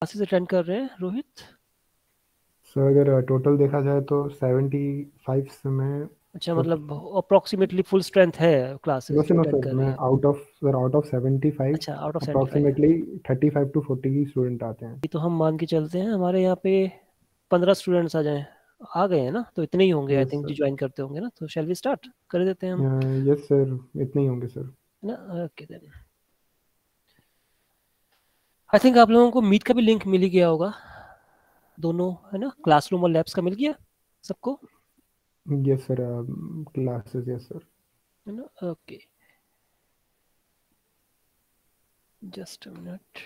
Classes attend कर रहे हैं रोहित? सर अगर टोटल देखा जाए तो 75 से मैं अच्छा, तो मतलब अप्रोक्सीमेटली फुल स्ट्रेंथ है क्लासेस नो जो नो अटेंड सर, कर मैं रहे हैं? आउट ऑफ 75 अच्छा, out of 75। Approximately 35 to 40 student आते हैं। तो हम मान के चलते हैं हमारे यहाँ पे 15 स्टूडेंट्स आ गए हैं ना, तो इतने ही होंगे आई यस थिंक जो सर। ज्वाइन करते होंगे ना, तो शैल वी स्टार्ट कर देते हैं हम, यस सर, इतने ही होंगे सर। है ना? ओके देन, आई थिंक आप लोगों को मीट का भी लिंक मिल ही गया होगा दोनों, है ना? क्लासरूम और लैब्स का मिल गया सबको, yes sir, classes yes sir. है ना? Okay, just a minute.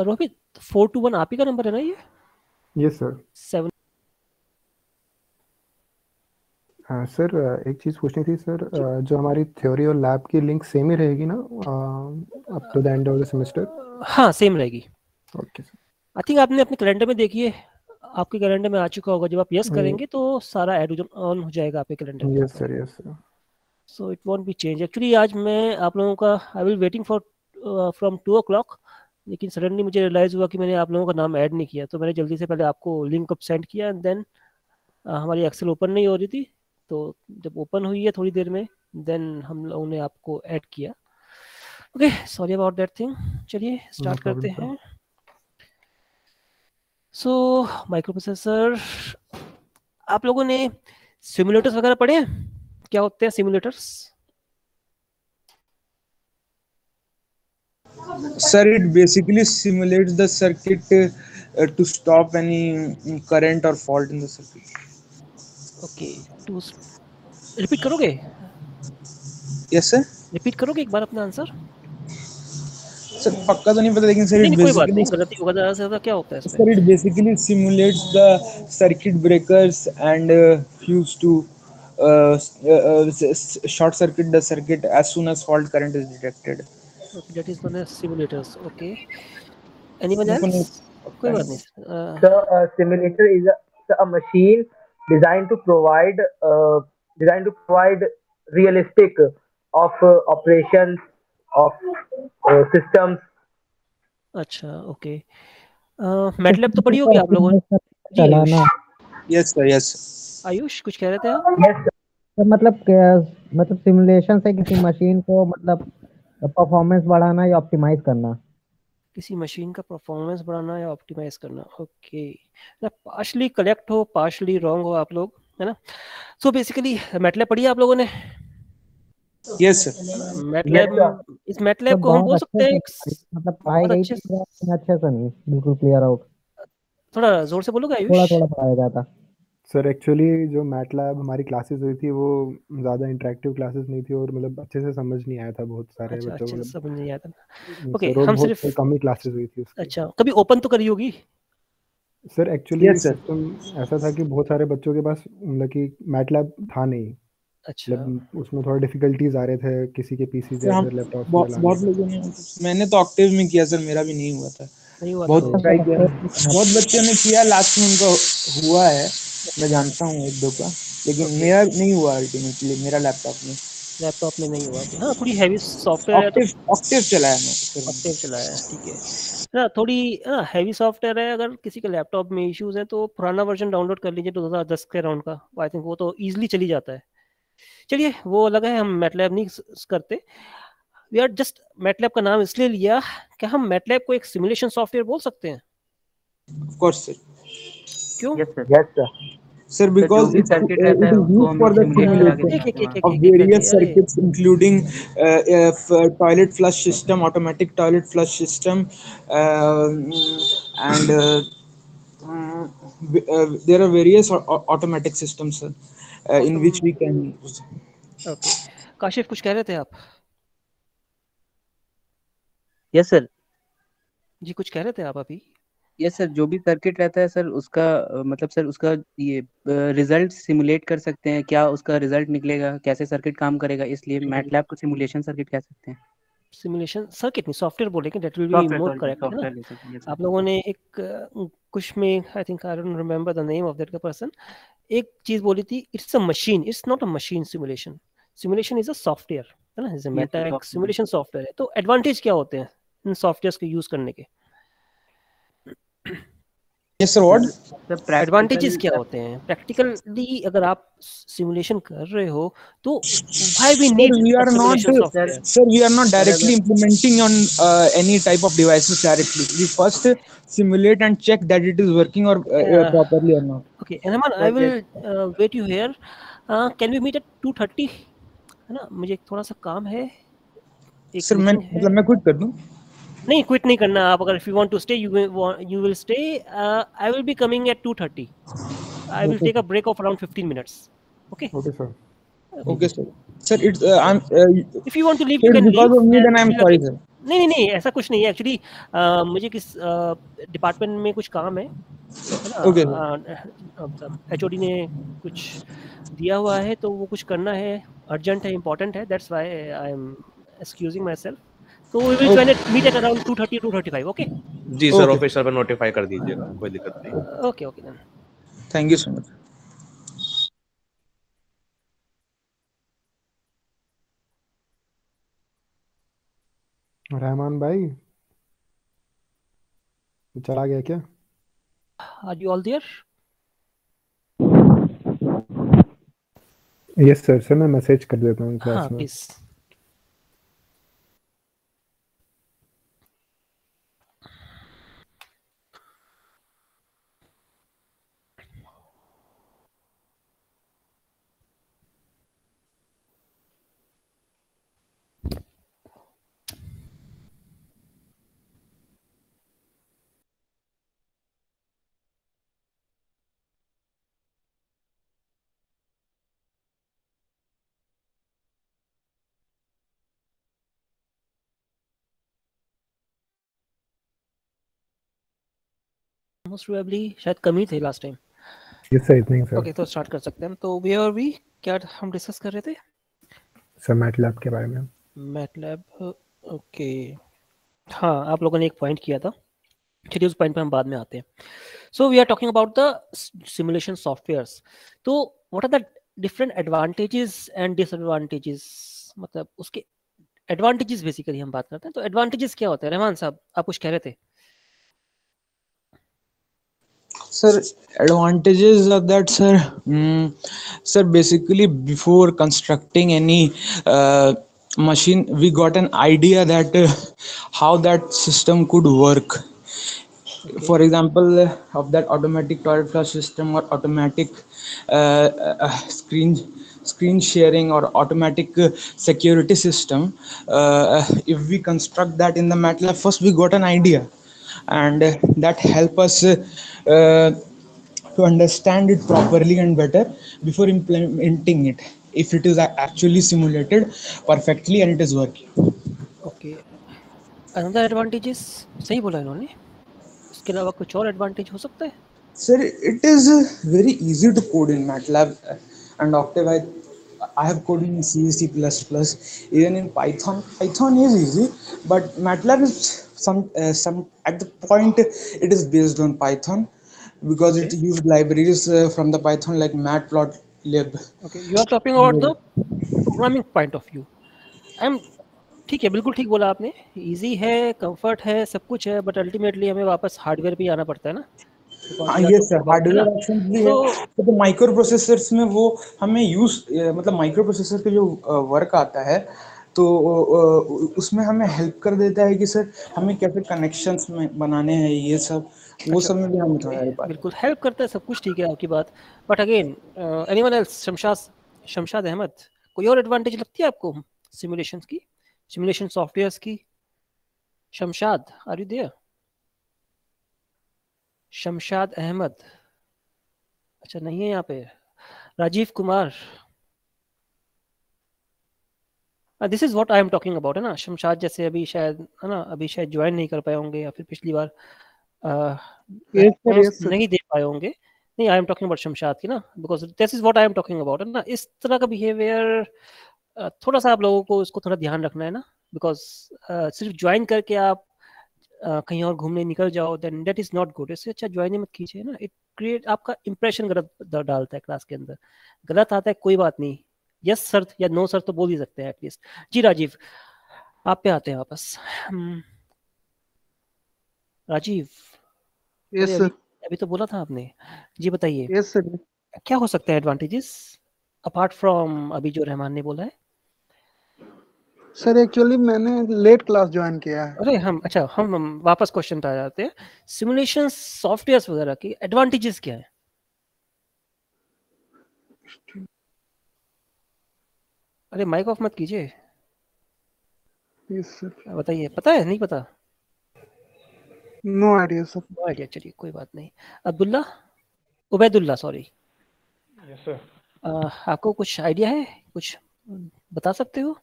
Rohit, 421 आप ही का नंबर है ना ये? Yes sir. 7। सर एक चीज़ पूछनी थी सर, जो हमारी थ्योरी और लैब की लिंक सेम ही रहेगी ना up to the end of the semester? हाँ, सेम रहेगी। Okay sir. आई थिंक आपने अपने कैलेंडर में देखिए, आपके कैलेंडर में आ चुका होगा, जब आप यस करेंगे तो सारा ऐड ऑन हो जाएगा आपके कैलेंडर के यस ऊपर। Sir, yes sir. So it won't B change actually. आज मैं आप लोगों का I will waiting for from 2 o'clock, लेकिन सडनली मुझे रियलाइज़ हुआ कि मैंने आप लोगों का नाम ऐड नहीं किया, तो मैंने जल्दी से पहले आपको लिंक अप सेंड किया एंड देन हमारी एक्सेल ओपन नहीं हो रही थी, तो जब ओपन हुई है थोड़ी देर में, देन हम लोगों ने आपको ऐड किया। Okay, sorry about that thing. चलिए नो स्टार्ट करते प्रॉब्लम सर। हैं। सो माइक्रो प्रोसेसर, आप लोगों ने सिमुलेटर्स वगैरह पढ़े हैं? क्या होते हैं simulators? Sir, it basically simulates the circuit to stop any current or fault in the circuit. Okay, to repeat करोगे? Yes, sir. रिपीट करोगे एक बार अपना आंसर? Sir, पक्का तो नहीं पता लेकिन sir नहीं it नहीं, कोई बात basically नहीं, गलती होगा, ज़्यादा से ज़्यादा क्या होता है इसमें? sir it basically simulates the circuit breakers and fuse to short circuit the circuit as soon as fault current is detected. Okay, that is known as simulators. Okay, anyone मेरे को एल्स? नहीं कोई पता बात नहीं। नहीं। So a simulator is a machine designed to provide designed to provide realistic of operations of systems. अच्छा, okay. MATLAB तो पढ़ी होगी आप लोगों ने? जी आयुष। चलाना। Yes, sir. Yes. आयुष कुछ कह रहे थे आप? Yes, तो मतलब मतलब सिमुलेशन से किसी मशीन को मतलब परफॉर्मेंस बढ़ाना या ऑप्टिमाइज करना। किसी मशीन का परफॉर्मेंस बढ़ाना या ऑप्टिमाइज करना। ओके, ना पार्शली करेक्ट हो पार्शली रॉन्ग हो आप लोग, है ना? सो बेसिकली मैटलैब पढ़ी है आप लोगों ने? Yes, sir. yes, sir. MATLAB, इस मैटलैब तो को हम बहुत बोल अच्छे सकते हैं से एक मतलब पढ़ाई बहुत गई अच्छे, थी लेकिन अच्छे से नहीं बिल्कुल क्लियर आउट। थोड़ा जोर से बोलोगे आयुष? थोड़ा थोड़ा पढ़ाया गया था। सर एक्चुअली जो मैटलैब हमारी क्लासेस हुई थी वो ज़्यादा इंटरेक्टिव क्लासेस नहीं थी, और मतलब अच्छे से समझ नहीं आया था बहुत सारे अच्छा, बच्चों को, अच्छे से मतलब समझ नहीं आता। ओके, सर, और हम बहुत सिर्फ, कम ही क्लासेस हुई थी उसकी। अच्छा कभी ओपन तो करी होगी? Sir actually Yes, sir. System ऐसा था कि बहुत सारे बच्चों के पास मतलब कि मैटलैब था नहीं, अच्छा, मतलब उसमें थोड़ा डिफिकल्टीज आ रहे थे किसी के पीसी सर या हम फिर लैपटॉप्स में बहुत चलाने बहुत में। लोगों ने मैंने तो ऑक्टेव में किया सर, मेरा भी नहीं हुआ था। नहीं हुआ था? बहुत अच्छा, ट्राई ओके, किया, बहुत बच्चों ने किया, लास्ट में उनका हुआ है। मैं अच्छा, जानता हूँ एक दो का, लेकिन ओके। मेरा नहीं हुआ अल्टीमेटली, मेरा लैपटॉप में। लैपटॉप में नहीं हुआ कि हाँ, थोड़ी हैवी सॉफ्टवेयर है तो ऑक्टेव ऑक्टेव चलाया मैं सर। ऑक्टेव चलाया है, ठीक है ना? थोड़ी हैवी सॉफ्टवेयर है, अगर किसी के लैपटॉप में इश्यूज है तो पुराना वर्जन डाउनलोड कर लीजिए 2010 के राउंड का, आई थिंक वो तो इजीली चली जाता है। चलिए वो अलग है, हम मैटलैब नहीं करते। वी आर जस्ट, मैटलैब का नाम इसलिए लिया, क्या हम मैटलैब को एक सिमुलेशन सॉफ्टवेयर बोल सकते हैं? Of course sir. क्यों? Yes sir. yes, sir. Sir, sir जो because भी सर्किट रहता it है is उसको used हम for लोग the सिमुलेशन में आगे simulation एक एक इस्तेमाल एक एक of एक करते एक एक various अरे, circuits, including toilet flush system, automatic toilet flush system, and there are various automatic systems, sir, in which we can use. Okay. Kashif कुछ कह रहे थे आप? Yes sir. जी कुछ कह रहे थे आप अभी? यस सर, जो भी सर्किट रहता है सर उसका मतलब सर उसका ये रिजल्ट सिमुलेट कर सकते हैं, क्या उसका रिजल्ट निकलेगा, कैसे सर्किट काम करेगा, इसलिए मैटलैब को सिमुलेशन सर्किट कह सकते हैं। सिमुलेशन सर्किट नहीं, सॉफ्टवेयर बोलेंगे, that will be software, more sorry correct, है ना? सॉफ्टवेयर ले सकते हैं। Yes sir. आप लोगों ने एक कुछ में, I think I don't remember the name of that person, एक चीज बोली थी, it's a machine, it's not a machine simulation. Simulation is a software, है ना? Is a yes sir, Meta, एक सॉफ्टवेयर। सिमुलेशन सॉफ्टवेयर है। तो एडवांटेज क्या होते हैं इन सॉफ्टवेयर्स को यूज करने के? Yes sir, what? Sir advantages क्या होते हैं प्रैक्टिकली अगर आप सिमुलेशन कर रहे हो तो why we need we are not simulation software? sir, we are not directly implementing on any type of devices directly. We first simulate and check that it is working or properly or not. Okay Rahman, I will wait you here. Can we meet at 2:30? है ना, मुझे थोड़ा सा काम है, एक sir मैं meeting है. मतलब मैं क्विट कर दूं? नहीं, क्विट नहीं करना आप. अगर if you want to stay you will stay. I will be coming at 2:30. I will take a break of around 15 minutes. Okay okay sir. Okay sir. Sir, it's I'm if you want to leave sir, you can because leave. of me then I'm sorry sir. नहीं नहीं नहीं, ऐसा कुछ नहीं है actually. मुझे किस department में कुछ काम है ना. Okay, HOD ने कुछ दिया हुआ है तो वो कुछ करना है, अर्जेंट है, इम्पोर्टेंट है. That's why I am excusing myself. तो we will try meet at around 2:30 2:35. Okay जी सर, ऑफिशियल पर नोटिफाई कर दीजिएगा, कोई दिक्कत नहीं. Okay okay then. Thank you so much. Rahman भाई चला गया क्या? Are you all there? Yes sir. Sir मैं मैसेज कर देता हूँ क्लास हाँ में. प्लीज. मोस्ट प्रोबेबली शायद कम ही थे लास्ट टाइम. Yes sir. इतनी सर. ओके तो स्टार्ट कर सकते हैं. तो वे और वी क्या हम डिस्कस कर रहे थे? सर मैटलैब के बारे में. मैटलैब. ओके हाँ, आप लोगों ने एक पॉइंट किया था. चलिए उस पॉइंट पे हम बाद में आते हैं. So we are talking about the simulation softwares. तो what are the different advantages and disadvantages? मतलब उसके एडवांटेजेस बेसिकली हम बात करते हैं. तो एडवांटेजेस क्या होते हैं? रहमान साहब आप कुछ कह रहे थे. Sir, advantages of that, sir. Sir, basically, before constructing any machine, we got an idea that how that system could work. For example, of that automatic toilet flush system or automatic screen sharing or automatic security system. If we construct that in the MATLAB, first we got an idea, and that help us to understand it properly and better before implementing it, if it is actually simulated perfectly and it is working. Okay another advantages सही बोला इन्होंने. इसके अलावा कुछ और advantage हो सकता है? Sir, it is very easy to code in MATLAB and Octave. I have coded in C, C++, even in Python. Python is easy, but MATLAB is some at the point it is based on Python because it used libraries from the Python like matplotlib. Okay, you are talking about the programming point of view. I'm ठीक है, बिल्कुल ठीक बोला आपने. Easy है, comfort है, सब कुछ है, बट अल्टीमेटली हमें वापस हार्डवेयर पे आना पड़ता है ना. यस सर, हार्डवेयर ऑप्शन भी है. तो माइक्रो प्रोसेसर्स में वो हमें यूज मतलब माइक्रो प्रोसेसर के जो वर्क आता है तो उसमें हमें हेल्प कर देता है कि सर हमें कैसे कनेक्शंस में बनाने हैं, ये सब वो सब में भी हमें थोड़ा हेल्प आता है. बिल्कुल हेल्प करता है, सब कुछ ठीक है आपकी बात. But again anyone else? Shamshad Ahmad, कोई और एडवांटेज लगती है आपको सिमुलेशंस की, सिमुलेशन सॉफ्टवेयर्स की? Shamshad, are you there? Shamshad Ahmad, अच्छा नहीं है यहाँ पे. Rajeev Kumar, this is what I am talking about, है ना. शमशाद जैसे अभी शायद, है ना, अभी शायद ज्वाइन नहीं कर पाए होंगे या फिर पिछली बार नहीं दे पाए होंगे. नहीं, आई एम टॉकिंग अबाउट शमशाद की ना, because this is what I am talking about, है ना. इस तरह का बिहेवियर थोड़ा सा आप लोगों को इसको थोड़ा ध्यान रखना है ना, बिकॉज सिर्फ ज्वाइन करके आप कहीं और घूमने निकल जाओ, then that is not good. इससे अच्छा ज्वाइन ही मत कीजिए ना. इट क्रिएट, आपका इंप्रेशन गलत डालता है क्लास के अंदर. गलत आता है कोई बात नहीं, यस सर या नो सर तो बोल ही सकते हैं एटलीस्ट. जी राजीव, आप पे आते हैं वापस. राजीव, यस अरे सर। अभी तो बोला था आपने। जी बताइए, यस सर। क्या हो सकता है एडवांटेजेस अपार्ट फ्रॉम अभी जो रहमान ने बोला है? सर एक्चुअली मैंने लेट क्लास ज्वाइन किया है। अरे हम वापस क्वेश्चन पे आ जाते हैं। सिमुलेशन सॉफ्टवेयर्स वगैरह की एडवांटेजेस क्या है? अरे माइक ऑफ मत कीजिए। Yes sir. बताइए, पता है नहीं पता? No idea sir. No idea, चलिए कोई बात नहीं। Abdullah, Ubaidullah sorry, yes sir. आपको कुछ आइडिया है, कुछ बता सकते हो?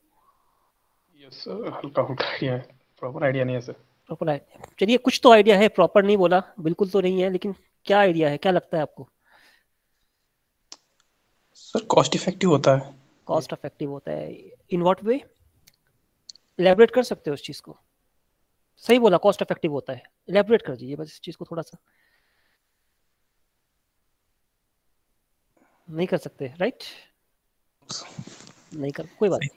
यस सर, हल्का फुल्का आइडिया है, प्रॉपर आइडिया नहीं है सर। प्रॉपर आइडिया, चलिए कुछ तो आइडिया है, प्रॉपर नहीं बोला, बिल्कुल तो नहीं है, लेकिन क्या आइडिया है, क्या लगता है आपको? सर कॉस्ट इफेक्टिव होता है। कॉस्ट इफेक्टिव होता है, इन व्हाट वे? इलेबोरेट कर सकते हो उस चीज को? सही बोला, कॉस्ट इफेक्टिव होता है, इलेबोरेट कर दीजिए बस इस चीज को थोड़ा सा। नहीं कर सकते, राइट? नहीं कर, कोई बात नहीं।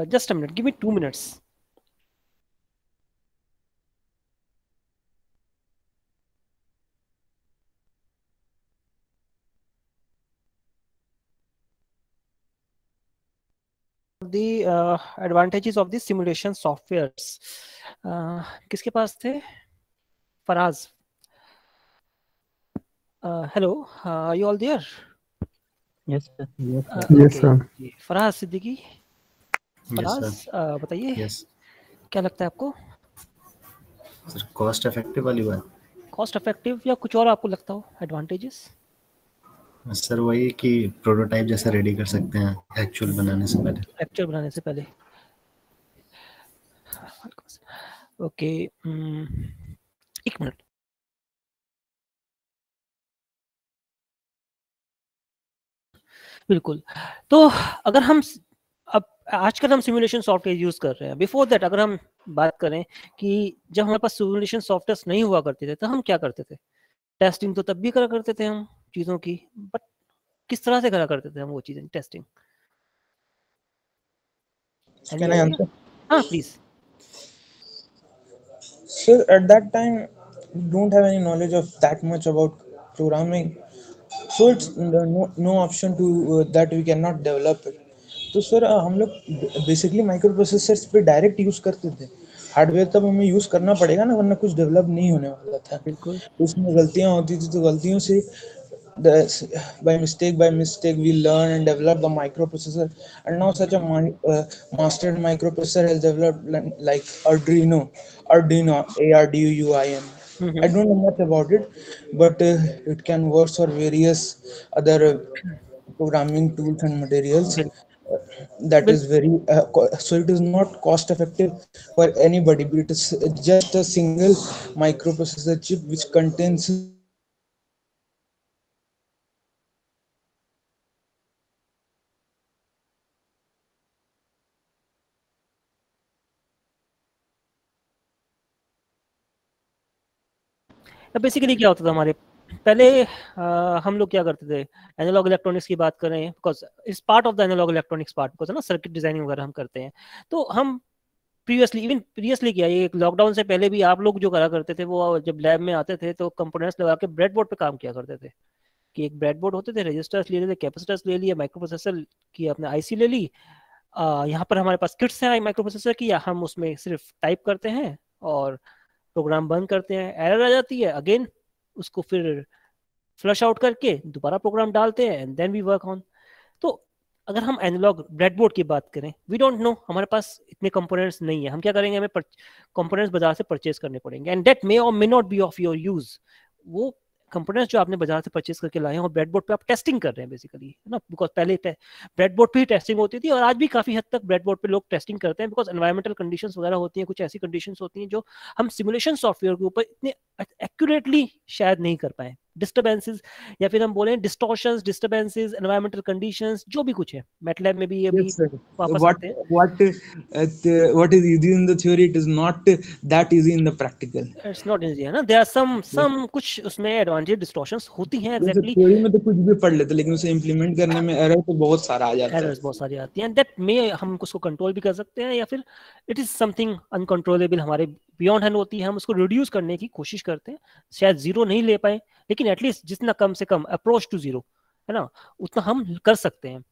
Just a minute, give me 2 minutes. The advantages of the simulation softwares. किसके पास थे? Faraz, hello, are you all there? Yes sir. Yes, okay, sir. जी, फराज सिद्दीकी, यस फराज सर। बताइए, यस क्या लगता है आपको? सर, कॉस्ट इफेक्टिव वाली बात। कॉस्ट इफेक्टिव या कुछ और आपको लगता हो एडवांटेजेस? सर वही कि प्रोटोटाइप जैसा रेडी कर सकते हैं एक्चुअल बनाने से पहले। एक्चुअल बनाने से पहले, ओके, एक मिनट। बिल्कुल, तो अगर हम अब आजकल हम सिमुलेशन सॉफ्टवेयर यूज कर रहे हैं, बिफोर दैट अगर हम बात करें कि जब हमारे पास सिमुलेशन सॉफ्टवेयर नहीं हुआ करते थे तो हम क्या करते थे? टेस्टिंग तो तब भी करा करते थे हम चीज़ों की, बट किस तरह से करा करते थे हम वो चीज़ें, टेस्टिंग? Can I answer? हाँ please. Sir, at that time, we don't have any knowledge of that much about programming, so it's no option to that we cannot develop it. तो सर हम लोग बेसिकली माइक्रो प्रोसेसर्स पे direct use करते थे। Hardware तब हमें use करना पड़ेगा ना, वरना कुछ डेवलप नहीं होने वाला था। बिल्कुल, उसमें गलतियां होती थी, तो गलतियों से by mistake we learn and develop the microprocessor, and now such a mastered microprocessor has developed like Arduino, ARDUIN. I don't know much about it, but it can work for various other programming tools and materials. That is very so it is not cost effective for anybody, but it is just a single microprocessor chip which contains basically क्या होता था हमारे पहले, हम लोग क्या करते थे, एनालॉग इलेक्ट्रॉनिक्स की बात करें, बिकॉज इस part of the analog electronics part, because ना सर्किट डिजाइनिंग वगैरह हम करते हैं, तो हम प्रीवियसली किया, ये लॉकडाउन से पहले भी आप लोग जो करा करते थे, वो जब लैब में आते थे तो कंपोनेंट्स लगा के ब्रेडबोर्ड पे काम किया करते थे, कि एक ब्रेडबोर्ड होते थे, रजिस्टर्स ले लेते, कैपेसिटर्स ले लिया, माइक्रो प्रोसेसर की अपने आईसी ले ली, यहाँ पर हमारे पास किट्स हैं माइक्रो प्रोसेसर की, या हम उसमें सिर्फ टाइप करते हैं और प्रोग्राम बंद करते हैं, एरर आ जाती है, अगेन उसको फिर फ्लश आउट करके दोबारा प्रोग्राम डालते हैं, and then we work on. तो अगर हम एनालॉग ब्रेडबोर्ड की बात करें, वी डोंट नो, हमारे पास इतने कंपोनेंट्स नहीं है, हम क्या करेंगे, हमें कंपोनेंट्स बाजार से परचेज करने पड़ेंगे, एंड दैट मे और may not be of your use. वो कंपोनेंट्स जो आपने बाजार से परचेज करके लाए हैं और ब्रेडबोर्ड पे आप टेस्टिंग कर रहे हैं बेसिकली, है ना, बिकॉज पहले ब्रेडबोर्ड पे ही टेस्टिंग होती थी, और आज भी काफी हद तक ब्रेडबोर्ड पे लोग टेस्टिंग करते हैं, बिकॉज एनवायरमेंटल कंडीशंस वगैरह होती हैं, कुछ ऐसी कंडीशंस होती हैं जो हम सिमुलेशन सॉफ्टवेयर के ऊपर इतने एक्यूरेटली शायद नहीं कर पाए, डिस्टर्बेंसेस या फिर हम बोलें डिस्टॉर्शंस, डिस्टर्बेंसेस, एनवायरमेंटल कंडीशंस, जो भी कुछ है मैटलैब में भी ये भी Yes, sir. वापस What आते हैं. what is easy in the theory, it is not that easy in the practical. It's not easy है ना, देयर आर सम कुछ उसमें एडवांटेज डिस्टॉर्शंस होती हैं जैसे एग्जैक्टली. थ्योरी में तो कुछ भी पढ़ लेते, लेकिन उसे इम्प्लीमेंट करने में एरर तो बहुत सारा आ जाता है. एरर्स बहुत सारी आती हैं, दैट में हम उसको कंट्रोल भी कर सकते हैं या फिर इट इज समथिंग अनकंट्रोलेबल, हमारे बियॉन्ड हैंड होती है, हम उसको रिड्यूस करने की कोशिश करते हैं. शायद जीरो नहीं ले पाए, लेकिन एटलीस्ट जितना कम से कम अप्रोच टू जीरो है ना, उतना हम कर सकते हैं.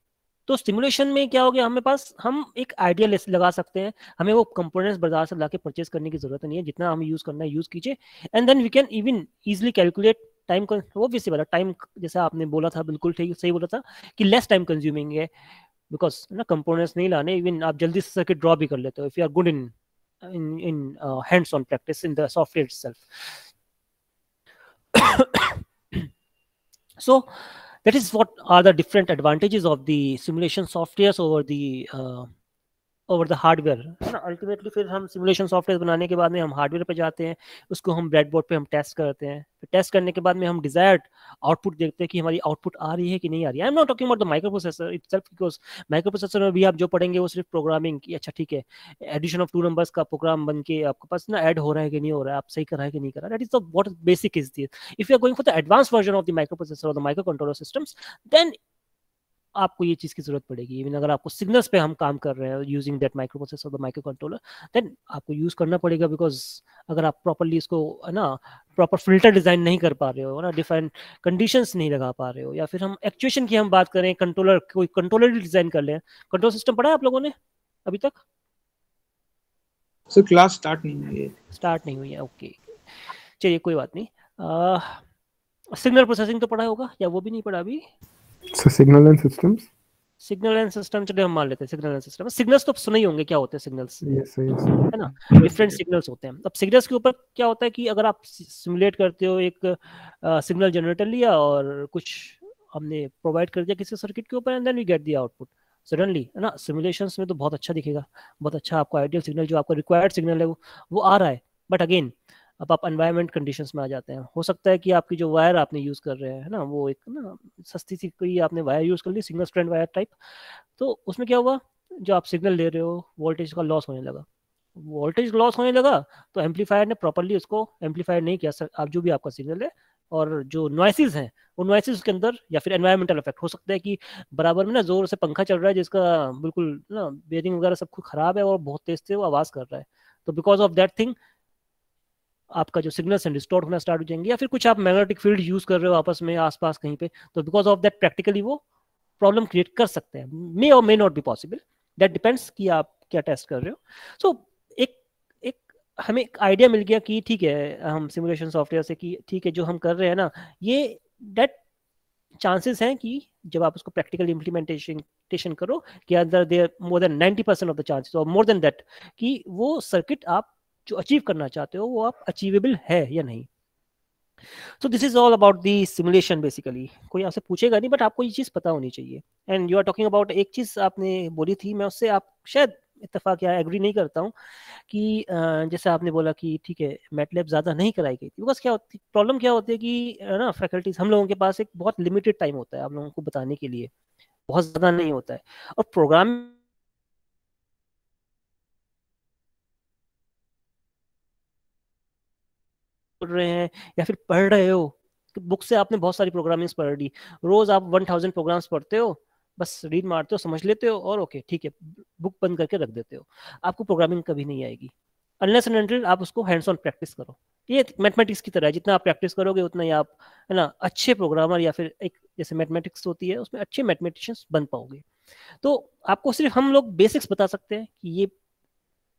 तो स्टिमुलेशन में क्या हो गया, हमें पास हम एक आइडिया लगा सकते हैं, हमें वो कंपोनेंट्स बाजार से लाके परचेज करने की जरूरत नहीं है, जितना हमें यूज करना है यूज कीजिए. And then we can even easily calculate time, वो भी वाला टाइम जैसा आपने बोला था, बिल्कुल ठीक सही बोला था कि लेस टाइम कंज्यूमिंग है, बिकॉज ना कंपोनेंट्स नहीं लाने, इवन आप जल्दी से सर्किट ड्रॉ भी कर लेते हो if you are good in hands on practice in the software itself. So that is what are the different advantages of the simulation softwares over the hardware है ना. अल्टीमेटली फिर हम सिमुलेशन सॉफ्टवेयर बनाने के बाद में हम हार्डवेयर पे जाते हैं, उसको हम ब्रेडबोर्ड पे हम टेस्ट करते हैं, फिर टेस्ट करने के बाद में हम डिजायर्ड आउटपुट देखते हैं कि हमारी आउटपुट आ रही है कि नहीं आ रही है. I am not talking about the micro processor itself, because micro processor में भी आप जो पढ़ेंगे वो सिर्फ प्रोग्रामिंग की, अच्छा ठीक है एडिशन ऑफ 2 नंबर्स का प्रोग्राम बन के आपके पास ना ऐड हो रहा है कि नहीं हो रहा है, आप सही कर रहा है कि नहीं कर रहा है, that is the what basic is this. If you are going for the advance version of the microprocessor और the microcontroller systems, then आपको ये चीज की जरूरत पड़ेगी. इवन अगर आपको सिग्नल्स पे हम काम कर रहे हैं यूजिंग दैट माइक्रो प्रोसेसर और माइक्रो कंट्रोलर, देन आपको यूज करना पड़ेगा, बिकॉज अगर आप प्रॉपर्ली इसको है ना प्रॉपर फिल्टर डिजाइन नहीं कर पा रहे हो ना, डिफाइन कंडीशंस नहीं लगा पा रहे हो, या फिर हम एक्चुएशन की हम बात करें, कंट्रोलर कोई कंट्रोलर डिजाइन कर ले. कंट्रोल सिस्टम पढ़ा है आप लोगों ने अभी तक? सो क्लास स्टार्ट नहीं हुई है. ओके चलिए कोई बात नहीं. सिग्नल प्रोसेसिंग तो पढ़ा होगा या वो भी नहीं पढ़ा अभी? Signal and systems, signal and system चलिए हम मान लेते हैं सिग्नल एंड सिस्टम. सिग्नल्स तो सुने ही होंगे क्या होते हैं सिग्नल्स, है ना, डिफरेंट सिग्नल्स होते हैं. अब सिग्नल्स के ऊपर क्या होता है कि अगर आप सिमुलेट करते हो, एक सिग्नल जनरेटर लिया और कुछ हमने प्रोवाइड कर दिया किसी सर्किट के ऊपर, and then we get the output suddenly, है ना. सिमुलेशंस में तो बहुत अच्छा दिखेगा, बहुत अच्छा आपको आइडियल सिग्नल जो आपका रिक्वायर्ड सिग्नल है वो आ रहा है. बट अगेन अब आप एनवायरनमेंट कंडीशंस में आ जाते हैं. हो सकता है कि आपकी जो वायर आपने यूज़ कर रहे हैं है ना, वो एक ना सस्ती सी कोई आपने वायर यूज़ कर ली, सिंगल स्ट्रैंड वायर टाइप, तो उसमें क्या हुआ, जो आप सिग्नल ले रहे हो वोल्टेज का लॉस होने लगा. वोल्टेज लॉस होने लगा तो एम्पलीफायर ने प्रॉपर्ली उसको एम्पलीफायर नहीं किया. आप जो भी आपका सिग्नल है और जो नॉइसेज हैं वो नॉइसेज के अंदर, या फिर एनवायरमेंटल इफेक्ट हो सकता है कि बराबर में ना जोर से पंखा चल रहा है जिसका बिल्कुल ना बेयरिंग वगैरह सब कुछ खराब है और बहुत तेज से वो आवाज़ कर रहा है, तो बिकॉज ऑफ दैट थिंग आपका जो सिग्नल्स हैं डिस्टॉर्ट होना स्टार्ट हो जाएंगे. या फिर कुछ आप मैग्नेटिक फील्ड यूज कर रहे हो आपस में आसपास कहीं पे, तो बिकॉज ऑफ दैट प्रैक्टिकली वो प्रॉब्लम क्रिएट कर सकते हैं. मे और may not be possible, that depends कि आप क्या टेस्ट कर रहे हो. सो एक हमें एक आइडिया मिल गया कि ठीक है हम सिमुलेशन सॉफ्टवेयर से कि ठीक है जो हम कर रहे हैं ना, ये दैट चांसेस हैं कि जब आप उसको प्रैक्टिकल इम्प्लीमेंटेशन करो कि अंदर there more than 90% of the chances और मोर देन दैट कि वो सर्किट आप जो अचीव करना चाहते हो वो आप अचीवेबल है या नहीं. So this is all about the simulation basically. कोई आपसे पूछेगा नहीं बट आपको ये चीज़ पता होनी चाहिए. And you are talking about, एक चीज़ आपने बोली थी, मैं उससे आप शायद इत्तेफाक या एग्री नहीं करता हूँ कि जैसे आपने बोला कि ठीक है मैटलैब ज़्यादा नहीं कराई गई थी, बिकॉज क्या होती प्रॉब्लम क्या होती है कि ना फैकल्टीज हम लोगों के पास एक बहुत लिमिटेड टाइम होता है आप लोगों को बताने के लिए, बहुत ज़्यादा नहीं होता है. और प्रोग्राम पढ़ रहे हैं या फिर पढ़ रहे हो, तो बुक से आपने बहुत सारी प्रोग्रामिंग्स पढ़ ली, रोज आप 1000 प्रोग्राम्स पढ़ते हो, बस रीड मारते हो, समझ लेते हो और ओके ठीक है बुक बंद करके रख देते हो. आपको प्रोग्रामिंग कभी नहीं आएगी अनलेस एंड अनटिल आप उसको हैंड्स ऑन प्रैक्टिस करो. ये मैथमेटिक्स की तरह है, जितना आप प्रैक्टिस करोगे उतना ही आप है ना अच्छे प्रोग्रामर या फिर एक जैसे मैथमेटिक्स होती है उसमें अच्छे मैथमेटिशियंस बन पाओगे. तो आपको सिर्फ हम लोग बेसिक्स बता सकते हैं कि ये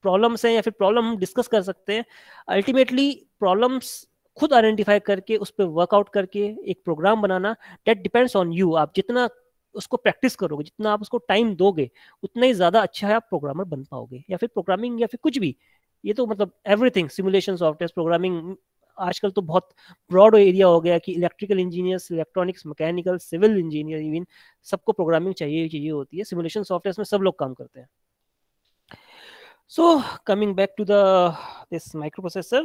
प्रॉब्लम्स हैं या फिर प्रॉब्लम हम डिस्कस कर सकते हैं. अल्टीमेटली प्रॉब्लम्स खुद आइडेंटिफाई करके उस पर वर्कआउट करके एक प्रोग्राम बनाना, दैट डिपेंड्स ऑन यू. आप जितना उसको प्रैक्टिस करोगे, जितना आप उसको टाइम दोगे, उतना ही ज़्यादा अच्छा आप प्रोग्रामर बन पाओगे. या फिर प्रोग्रामिंग या फिर कुछ भी, ये तो मतलब एवरीथिंग, सिमुलेशन सॉफ्टवेयर, प्रोग्रामिंग आजकल तो बहुत ब्रॉड एरिया हो गया कि electrical engineers, electronics, mechanical, civil engineer, even सबको प्रोग्रामिंग चाहिए होती है. सिमुलेशन सॉफ्टवेयर में सब लोग काम करते हैं. So coming back to this microprocessor,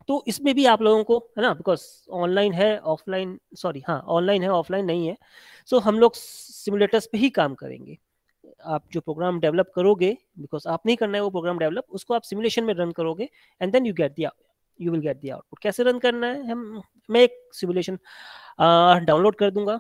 तो इसमें भी आप लोगों को, है ना, बिकॉज ऑनलाइन है ऑफलाइन, सॉरी हाँ ऑनलाइन है ऑफलाइन नहीं है, सो हम लोग सिमुलेटर्स पे ही काम करेंगे। आप जो प्रोग्राम डेवलप करोगे, बिकॉज आप नहीं करना है वो प्रोग्राम डेवलप, उसको आप सिमुलेशन में रन करोगे and then you will get the output. कैसे रन करना है, मैं एक सिमुलेशन डाउनलोड कर दूंगा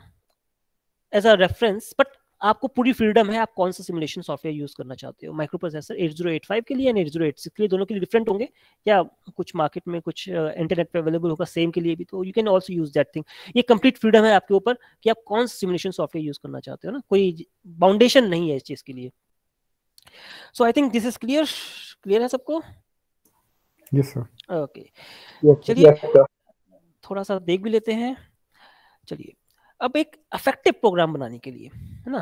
एज अ रेफरेंस, बट आपको पूरी फ्रीडम है आप कौन सा सिमुलेशन सॉफ्टवेयर यूज करना चाहते हो। माइक्रो प्रोसेसर 8085 के लिए एंड 8086 के लिए, दोनों के लिए डिफरेंट होंगे, या कुछ मार्केट में कुछ इंटरनेट पे अवेलेबल होगा सेम के लिए भी, तो you can also use that thing. ये कंप्लीट फ्रीडम है आपके ऊपर कि आप कौन सा सिमुलेशन सॉफ्टवेयर यूज करना चाहते हो ना, कोई बाउंडेशन नहीं है इस चीज के लिए। So I think this is clear है सबको? Yes sir. ओके, Yes, चलिए yes, sir. थोड़ा सा देख भी लेते हैं। चलिए, अब एक इफेक्टिव प्रोग्राम बनाने के लिए, है ना,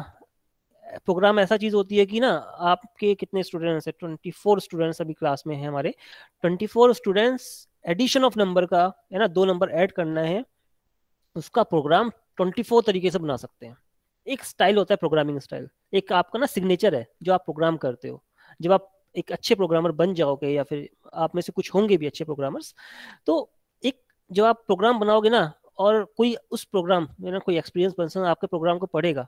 प्रोग्राम ऐसा चीज होती है कि ना, आपके कितने स्टूडेंट्स है, 24 स्टूडेंट्स अभी क्लास में है हमारे, 24 स्टूडेंट्स, एडिशन ऑफ नंबर का, है ना, 2 नंबर ऐड करना है, उसका प्रोग्राम 24 तरीके से बना सकते हैं। एक स्टाइल होता है प्रोग्रामिंग स्टाइल, एक आपका ना सिग्नेचर है जो आप प्रोग्राम करते हो। जब आप एक अच्छे प्रोग्रामर बन जाओगे, या फिर आप में से कुछ होंगे भी अच्छे प्रोग्रामर्स, तो एक जब आप प्रोग्राम बनाओगे ना, और कोई उस प्रोग्राम में ना कोई एक्सपीरियंस पर्सन आपके प्रोग्राम को पढ़ेगा,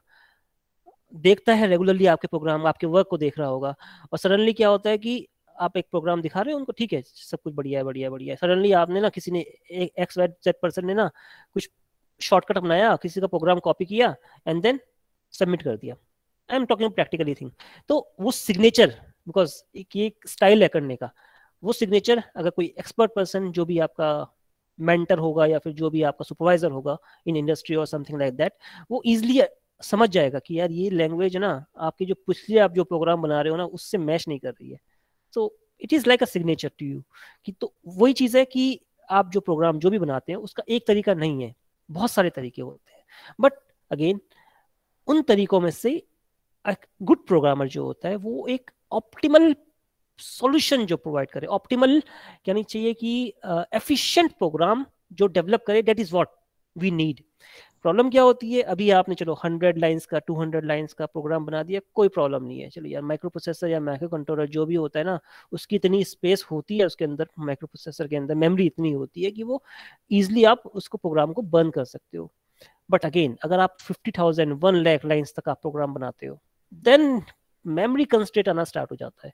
देखता है रेगुलरली आपके प्रोग्राम, आपके वर्क को देख रहा होगा, और सडनली क्या होता है कि आप एक प्रोग्राम दिखा रहे हो उनको, ठीक है सब कुछ बढ़िया है बढ़िया है बढ़िया है, सडनली आपने ना, किसी ने एक्स वाई जेड पर्सन ने ना कुछ शॉर्टकट अपनाया, किसी का प्रोग्राम कॉपी किया एंड देन सबमिट कर दिया। आई एम टॉकिंग प्रैक्टिकली थिंग। तो वो सिग्नेचर, बिकॉज एक स्टाइल है करने का, वो सिग्नेचर अगर कोई एक्सपर्ट पर्सन जो भी आपका मेंटर होगा या फिर जो भी आपका सुपरवाइजर होगा इन इंडस्ट्री और समथिंग लाइक दैट, वो इजिली समझ जाएगा कि यार ये लैंग्वेज ना आपकी जो पिछले आप जो प्रोग्राम बना रहे हो ना उससे मैच नहीं कर रही है। So it is like a signature to you कि, तो वही चीज है कि आप जो प्रोग्राम जो भी बनाते हैं उसका एक तरीका नहीं है, बहुत सारे तरीके होते हैं, बट अगेन उन तरीकों में से एक गुड प्रोग्रामर जो होता है वो एक ऑप्टिमल सॉल्यूशन जो प्रोवाइड करे, ऑप्टिमल यानी चाहिए कि एफिशिएंट प्रोग्राम जो डेवलप करे, that is what we need. Problem क्या होती है, अभी आपने चलो 100 लाइंस का 200 लाइंस का प्रोग्राम बना दिया, कोई प्रॉब्लम नहीं है, चलो यार माइक्रो प्रोसेसर या माइक्रो कंट्रोलर जो भी होता है ना, उसकी इतनी स्पेस होती है उसके अंदर, माइक्रो प्रोसेसर के अंदर मेमोरी इतनी होती है कि वो इजिली आप उसको प्रोग्राम को बर्न कर सकते हो। बट अगेन अगर आप 50,000 1 लाख लाइंस तक आप प्रोग्राम बनाते हो, देन मेमोरी कंस्ट्रेंट आना स्टार्ट हो जाता है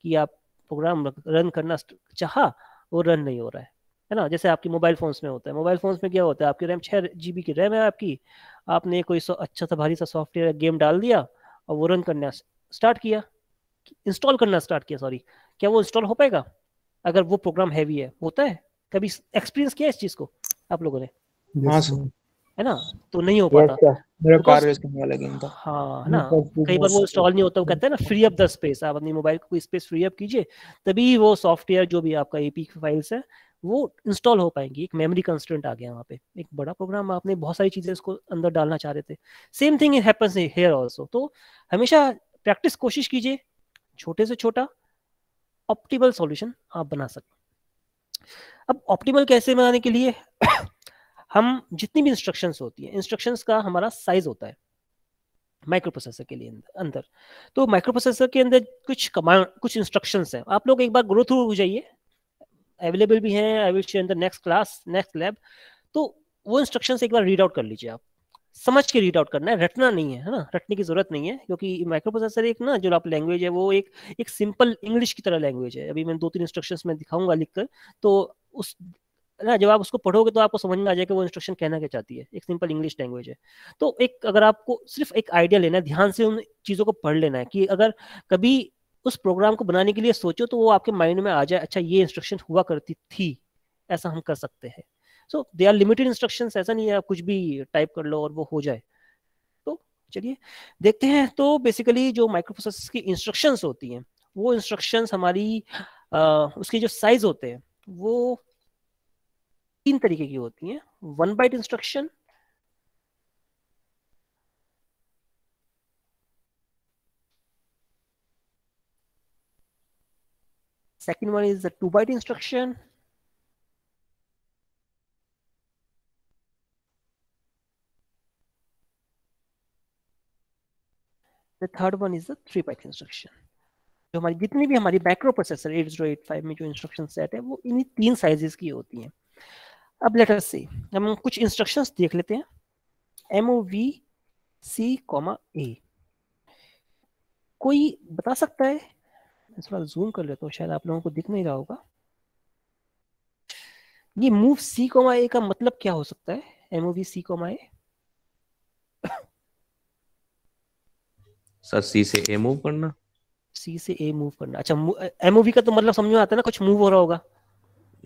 कि आप प्रोग्राम रन करना चाहा, वो रन नहीं हो रहा है ना। जैसे आपकी मोबाइल फोन्स में होता है, मोबाइल फोन्स में क्या होता है, आपकी रैम 6 GB की रैम है आपकी, आपने कोई अच्छा सा भारी सा सॉफ्टवेयर गेम डाल दिया और वो रन करना स्टार्ट किया, इंस्टॉल करना स्टार्ट किया, सॉरी, क्या वो इंस्टॉल हो पाएगा अगर वो प्रोग्राम हैवी है? होता है? कभी एक्सपीरियंस किया इस चीज को आप लोगों ने? हाँ यस सर, है ना, तो नहीं हो Yes, पाता sir. मेरा कार बिकॉज, रेसिंग वाला गेम था। हाँ है ना, कई बार वो इंस्टॉल नहीं होता, वो कहते हैं ना फ्री अप द स्पेस, आप अपनी मोबाइल को स्पेस फ्री अप कीजिए, तभी वो सॉफ्टवेयर जो भी आपका एपी फाइल्स है वो इंस्टॉल हो पाएंगी। एक मेमोरी कंस्ट्रेंट आ गया वहाँ पे, एक बड़ा प्रोग्राम आपने बहुत सारी चीजें उसको अंदर डालना चाह रहे थे, same thing happens here also. तो हमेशा प्रैक्टिस कोशिश कीजिए, छोटे से छोटा ऑप्टिमल सॉल्यूशन आप बना सकते। अब ऑप्टिमल कैसे बनाने के लिए हम जितनी भी इंस्ट्रक्शंस होती हैं, इंस्ट्रक्शंस का हमारा साइज होता है माइक्रो प्रोसेसर के लिए अंदर। तो माइक्रो प्रोसेसर के अंदर कुछ कमांड, कुछ इंस्ट्रक्शंस हैं, आप लोग एक बार ग्रो थ्रू हो जाइए, अवेलेबल भी हैं, I will share in the next class next lab. तो वो इंस्ट्रक्शंस एक बार रीड आउट कर लीजिए, आप समझ के रीड आउट करना है, रटना नहीं है, है ना, रटने की जरूरत नहीं है, क्योंकि माइक्रो प्रोसेसर एक ना जो आप लैंग्वेज है वो एक सिंपल इंग्लिश की तरह लैंग्वेज है। अभी मैं 2-3 इंस्ट्रक्शंस में दिखाऊंगा लिखकर, तो उस ना जब आप उसको पढ़ोगे तो आपको समझ में आ जाएगा वो इंस्ट्रक्शन कहना क्या चाहती है, एक सिंपल इंग्लिश लैंग्वेज है। तो एक अगर आपको सिर्फ एक आइडिया लेना है, ध्यान से उन चीज़ों को पढ़ लेना है कि अगर कभी उस प्रोग्राम को बनाने के लिए सोचो तो वो आपके माइंड में आ जाए, अच्छा ये इंस्ट्रक्शन हुआ करती थी, ऐसा हम कर सकते हैं। सो दे आर लिमिटेड इंस्ट्रक्शंस, ऐसा नहीं है आप कुछ भी टाइप कर लो और वो हो जाए। तो चलिए देखते हैं। तो बेसिकली जो माइक्रो प्रोसेसर की इंस्ट्रक्शंस होती हैं, वो इंस्ट्रक्शंस हमारी उसके जो साइज होते हैं वो 3 तरीके की होती हैं। 1 byte instruction, second one is the 2 byte instruction, the third one is the 3 byte instruction. जो हमारी जितनी भी हमारी माइक्रो प्रोसेसर 8085 में जो इंस्ट्रक्शन सेट है वो इन्हीं 3 साइजेस की होती हैं। अब लेट अस सी, हम कुछ इंस्ट्रक्शंस देख लेते हैं। MOV C, A, कोई बता सकता है? मैं थोड़ा जूम कर लेता हूँ, शायद आप लोगों को दिख नहीं रहा होगा। ये मूव C, A का मतलब क्या हो सकता है? MOV C, A। सर सी से ए मूव करना। C से A मूव करना, अच्छा। MOV का तो मतलब समझ में आता है ना, कुछ मूव हो रहा होगा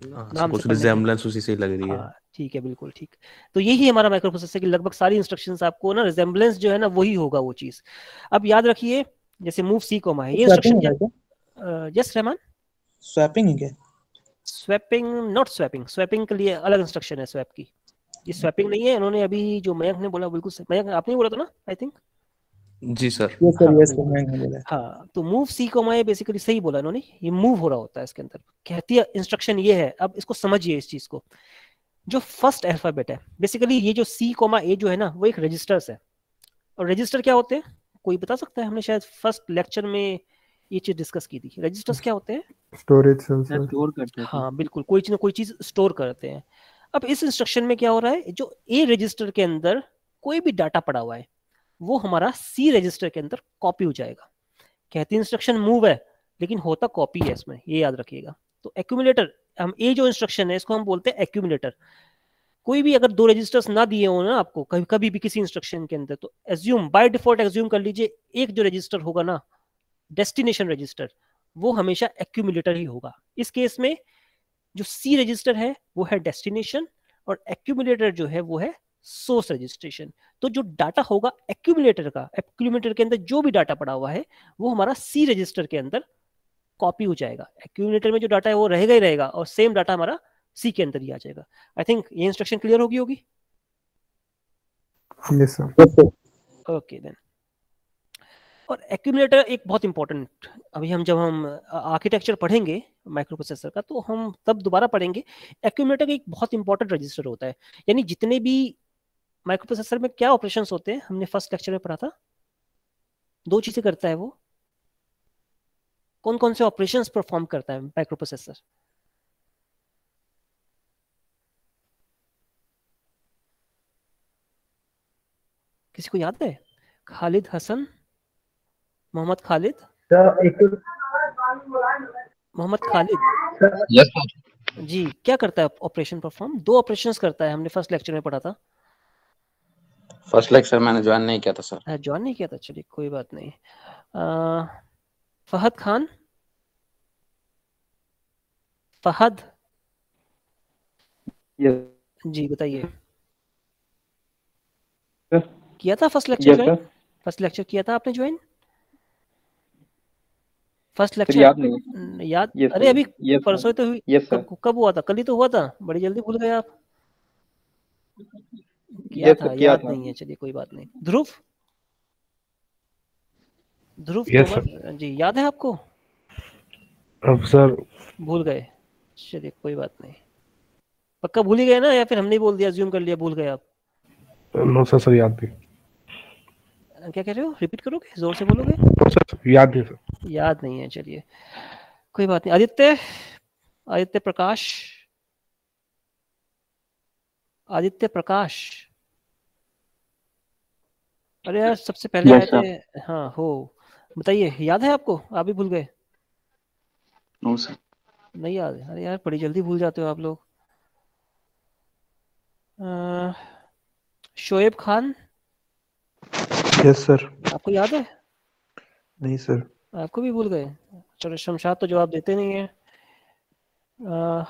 नाम से कुछ पढ़ने से। रिजेम्बलेंस उसी से ही लग रही है। हाँ ठीक है, बिल्कुल ठीक। तो यही हमारा माइक्रो प्रोसेसर की लगभग सारी इंस्ट्रक्शंस आपको ना रिजेम्बलेंस जो है ना वही होगा वो चीज। अब याद रखिए, जैसे मूव C, ये इंस्ट्रक्शन क्या? यस रहमान। स्वैपिंग है क्या? Swapping, not swapping. स्वैपिंग के लिए अलग इंस्ट्रक्शन है स्वैप की। ये स्वैपिंग नहीं है। इन्होंने अभी जो मयंक ने बोला बिल्कुल सही। मयंक आपने बोला था ना, आई थिंक। जी सर। हाँ यस बिल्कुल। मैंने बोला। हाँ तो मूव C, ये बेसिकली सही बोला इन्होंने, ये मूव हो रहा होता है इसके अंदर। कहती है इंस्ट्रक्शन ये है। अब इसको समझिए इस चीज को। जो फर्स्ट अल्फाबेट है बेसिकली, ये जो C, A जो है ना वो एक रजिस्टर्स है। और रजिस्टर क्या होते हैं, कोई बता सकता है? हमने शायद फर्स्ट लेक्चर में ये चीज डिस्कस की थी। रजिस्टर्स क्या होते हैं? Storage cells. स्टोर करते हैं। हाँ बिल्कुल, कोई चीज ना कोई चीज स्टोर करते हैं। अब इस इंस्ट्रक्शन में क्या हो रहा है, जो ए रजिस्टर के अंदर कोई भी डाटा पड़ा हुआ है वो हमारा C रजिस्टर के अंदर कॉपी हो जाएगा। कहती इंस्ट्रक्शन मूव है लेकिन होता कॉपी है इसमें, ये याद रखिएगा। तो एक्यूमुलेटर, हम ए जो इंस्ट्रक्शन है इसको हम बोलते हैं एक्यूमुलेटर। कोई भी अगर 2 रजिस्टर्स ना दिए हो ना आपको कभी कभी भी किसी इंस्ट्रक्शन के अंदर, तो एज्यूम बाय डिफॉल्ट एज्यूम कर लीजिए एक जो रजिस्टर होगा ना, डेस्टिनेशन रजिस्टर, वो हमेशा एक्यूमुलेटर ही होगा। इस केस में जो C रजिस्टर है वो है डेस्टिनेशन, और एक्यूमुलेटर जो है वो है सोर्स रजिस्ट्रेशन। तो जो डाटा होगा एक्यूमुलेटर का, एक्यूमुलेटर के अंदर जो भी डाटा पड़ा हुआ है वो हमारा C रजिस्टर के अंदर कॉपी हो जाएगा। एक्यूमुलेटर में जो डाटा है वो रहेगा ही रहेगा, और सेम डाटा हमारा C के अंदर ही आ जाएगा। आई थिंक ये इंस्ट्रक्शन क्लियर होगी। Yes sir. Okay then. और एक्यूमुलेटर एक बहुत इंपॉर्टेंट, अभी हम जब हम आर्किटेक्चर पढ़ेंगे माइक्रो प्रोसेसर का तो हम तब दोबारा पढ़ेंगे। एक्यूमुलेटर एक बहुत इंपॉर्टेंट रजिस्टर होता है। यानी जितने भी माइक्रो प्रोसेसर में क्या ऑपरेशंस होते हैं हमने फर्स्ट लेक्चर में पढ़ा था, 2 चीजें करता है वो। कौन कौन से ऑपरेशंस परफॉर्म करता है माइक्रो प्रोसेसर? किसी को याद है? खालिद हसन, मोहम्मद खालिद, मोहम्मद खालिद। Yes sir. जी, क्या करता है ऑपरेशन परफॉर्म? 2 ऑपरेशंस करता है, हमने फर्स्ट लेक्चर में पढ़ा था। फर्स्ट लेक्चर मैंने ज्वाइन नहीं किया था सर। ज्वाइन नहीं किया था, चलिए कोई बात नहीं। फहद खान, फहद जी बताइए। किया था first lecture join? First lecture किया था आपने ज्वाइन? फर्स्ट लेक्चर याद नहीं। याद? Yes, अरे अभी yes, परसों तो हुई। yes, sir. कब हुआ था? कल ही तो हुआ था, बड़ी जल्दी भूल गए आप। किया Yes, था, sir, किया याद था। नहीं है, चलिए कोई बात नहीं। ध्रुव, ध्रुव Yes, तोमर जी, याद है आपको? अब सर भूल गए, चलिए कोई बात नहीं। पक्का भूल ही गए ना, या फिर हमने बोल दिया, अज्यूम कर लिया भूल गए आप? नो सर याद नहीं। क्या कह रहे हो? रिपीट करोगे, जोर से बोलोगे? सर याद नहीं सर। याद नहीं है, चलिए कोई बात नहीं। आदित्य, आदित्य प्रकाश, आदित्य प्रकाश। अरे यार सबसे पहले आए थे। हाँ हो, बताइए, याद है आपको? आप भी भूल गए? No sir. नहीं याद है? अरे यार बड़ी जल्दी भूल जाते हो आप लोग। Shoaib Khan, yes sir. आपको याद है? नहीं सर। आपको भी भूल गए? चलो, शमशाद तो जवाब देते नहीं है।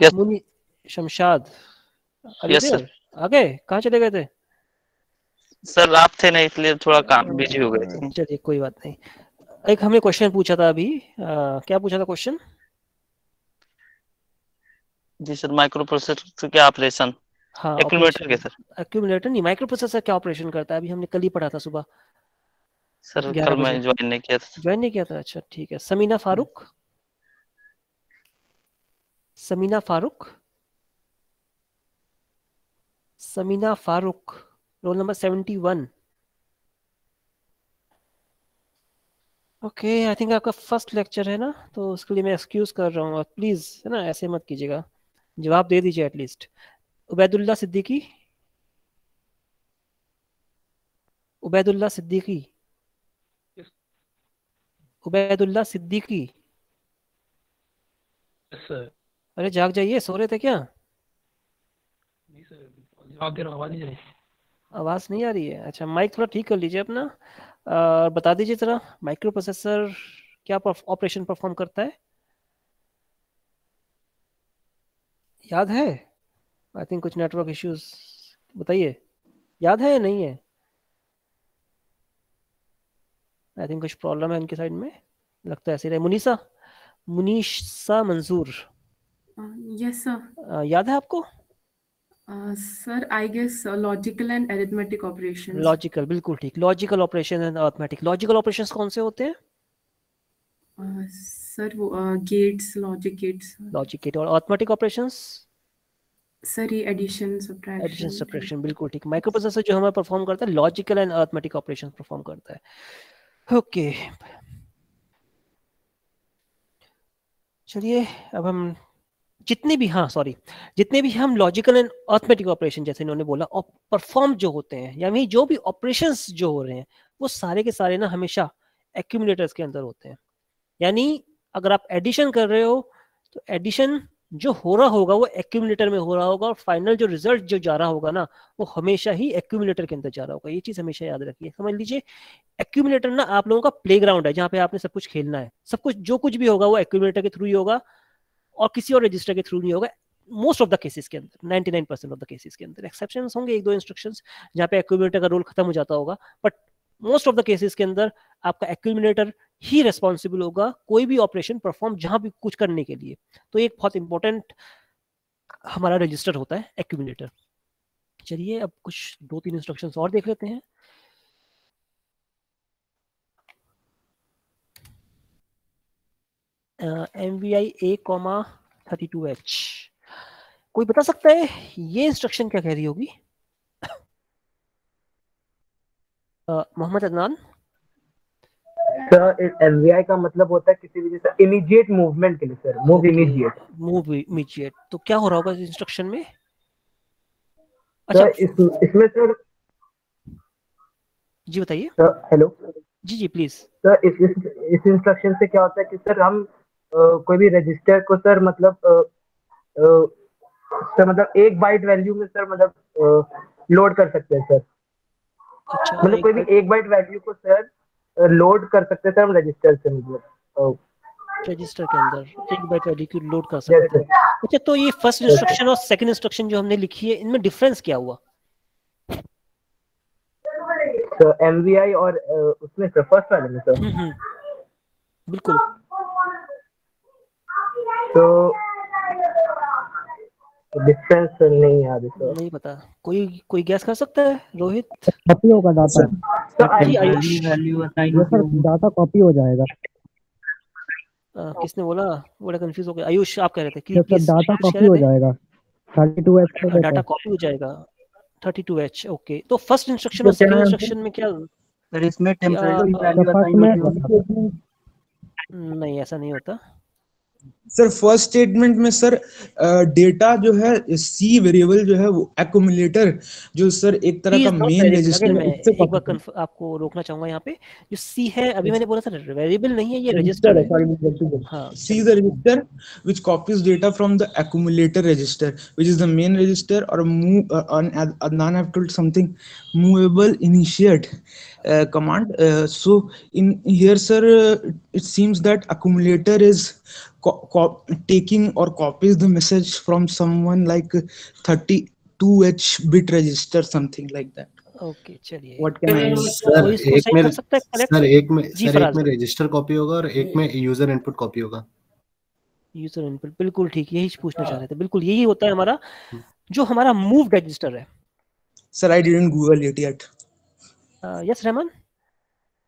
Yes. मुनी, शमशाद, Yes, sir. आ गए? कहाँ चले गए थे? सर आप थे नहीं इसलिए थोड़ा काम बिजी हो गए थे। चलिए कोई बात नहीं। एक हमने क्वेश्चन पूछा था अभी, क्या पूछा था क्वेश्चन? जी सर, माइक्रो प्रोसेसर के ऑपरेशन। हाँ, एक्यूमुलेटर के सर। एक्यूमुलेटर नहीं, माइक्रो प्रोसेसर क्या ऑपरेशन करता है अभी हमने कल ही पढ़ा था सुबह। सर 11 कल बजे मैं ज्वाइन नहीं किया था। ज्वाइन नहीं किया था? अच्छा ठीक है। Samina Farooq, Samina Farooq, Samina Farooq, roll number 71। Okay, I think आपका फर्स्ट लेक्चर है ना, तो उसके लिए मैं एक्सक्यूज कर रहा हूँ, प्लीज है ना, ऐसे मत कीजिएगा, जवाब दे दीजिए at least. Ubaidullah Siddiqui, Ubaidullah Siddiqui, Ubaidullah Siddiqui. Yes sir. अरे जाग जाइए, सो रहे थे क्या? नहीं सर, जवाब दे रहा हूँ, आवाज नहीं जा रही। आवाज नहीं आ रही है? अच्छा, माइक थोड़ा ठीक कर लीजिए अपना। बता दीजिए जरा, माइक्रो प्रोसेसर क्या ऑपरेशन परफॉर्म करता है, याद है? आई थिंक कुछ नेटवर्क इश्यूज, बताइए याद है या नहीं है? आई थिंक कुछ प्रॉब्लम है उनकी साइड में, लगता है ऐसे ही रहे। मुनीसा मंजूर, Yes, sir. याद है आपको? Sir, I guess logical and arithmetic operations. Logical, बिल्कुल ठीक, logical operation and arithmetic. Logical operations कौन से होते हैं? Sir, वो gates, logic gates. Logic gate. और अरिथमेटिक ऑपरेशंस? Sir, ये addition, एडिशन subtraction. सब्ट्रैक्शन, बिल्कुल ठीक। माइक्रो प्रोसेसर जो हमारा परफॉर्म करता है logical and arithmetic operations perform करता है। ओके, चलिए अब हम जितने भी हम लॉजिकल एंड अरिथमेटिक ऑपरेशन जैसे इन्होंने बोला और परफॉर्म जो होते हैं, यानी जो भी ऑपरेशंस जो हो रहे हैं वो सारे के सारे ना हमेशा एक्यूमुलेटर्स के अंदर होते हैं। यानी अगर आप एडिशन कर रहे हो तो एडिशन जो हो रहा होगा वो एक्यूमुलेटर में हो रहा होगा, और फाइनल जो रिजल्ट जो जा रहा होगा ना वो हमेशा ही एक्यूमुलेटर के अंदर जा रहा होगा। ये चीज हमेशा याद रखिए, समझ लीजिए। एक्यूमुलेटर ना आप लोगों का प्लेग्राउंड है जहाँ पे आपने सब कुछ खेलना है, सब कुछ जो कुछ भी होगा वो एक्यूमुलेटर के थ्रू ही होगा और किसी और रजिस्टर के थ्रू नहीं होगा। मोस्ट ऑफ द केसेस के अंदर, 99% ऑफ द केसेस के अंदर, एक्सेप्शंस होंगे एक दो इंस्ट्रक्शंस जहाँ पे एक्यूमुलेटर का रोल खत्म हो जाता होगा, but most of the cases के अंदर आपका एक्यूमुलेटर ही रिस्पॉन्सिबल होगा कोई भी ऑपरेशन परफॉर्म जहां भी कुछ करने के लिए। तो एक बहुत इंपॉर्टेंट हमारा रजिस्टर होता है एक्यूमुलेटर। चलिए अब कुछ 2-3 इंस्ट्रक्शंस और देख लेते हैं। MVI A,32H, कोई बता सकता है ये इंस्ट्रक्शन क्या कह रही होगी? मोहम्मद अदनान। सर एमवीआई का मतलब होता है किसी भी जैसे इमीडिएट मूवमेंट के लिए सर, मूव इमीडिएट। तो क्या हो रहा होगा इस इंस्ट्रक्शन में? अच्छा, इसमें सर जी बताइए। सर हेलो, जी प्लीज। सर इस इंस्ट्रक्शन से क्या होता है कि सर हम कोई भी रजिस्टर को सर मतलब एक बाइट वैल्यू में सर लोड कर सकते हैं सर। अच्छा, मतलब कोई भी एक बाइट वैल्यू को सर लोड कर सकते हैं सर हम रजिस्टर से, मतलब रजिस्टर के अंदर एक बाइट वैल्यू को लोड कर सकते हैं। अच्छा, तो ये फर्स्ट इंस्ट्रक्शन और सेकंड इंस्ट्रक्शन जो हमने लिखी है इनमें डिफरेंस क्या हुआ? तो एमवीआई और उसमें सर फर्स्ट वाले में सर बिल्कुल। तो डिफरेंस नहीं याद है सर, नहीं पता। कोई गैस कर सकता है? रोहित। कॉपी होगा डाटा, डाटा कॉपी हो जाएगा। किसने बोला? बड़ा कंफ्यूज हो गया। आयुष आप कह रहे थे कि डाटा कॉपी हो जाएगा 32H, डाटा कॉपी हो जाएगा 32H। ओके, तो फर्स्ट इंस्ट्रक्शन और सेकंड इंस्ट्रक्शन में क्या? सर इसमें टेम्परेरी वैल्यू असाइन नहीं होता। नहीं, ऐसा नहीं होता सर। फर्स्ट स्टेटमेंट में सर डेटा जो है सी वेरिएबल जो है वो एक्यूमुलेटर जो सर एक तरह का मेन रजिस्टर है। एक बार आपको रोकना चाहूंगा यहाँ पे। जो सी है अभी मैंने बोला सर वेरिएबल नहीं है, ये रजिस्टर है। हाँ, C is the register which copies data from the accumulator register which is the main register or Adnan have told something movable initiate command. So in here sir it seems that accumulator is taking or copies the message from someone like 32H bit register, something like that. Okay, चलिए। What can I sir एक में register copy होगा और एक में user input copy होगा। User input, बिल्कुल ठीक, यही पूछना चाह रहे थे। बिल्कुल यही होता है हमारा जो हमारा मूव रजिस्टर है। Sir, I didn't Google it yet. Yes, Rahman.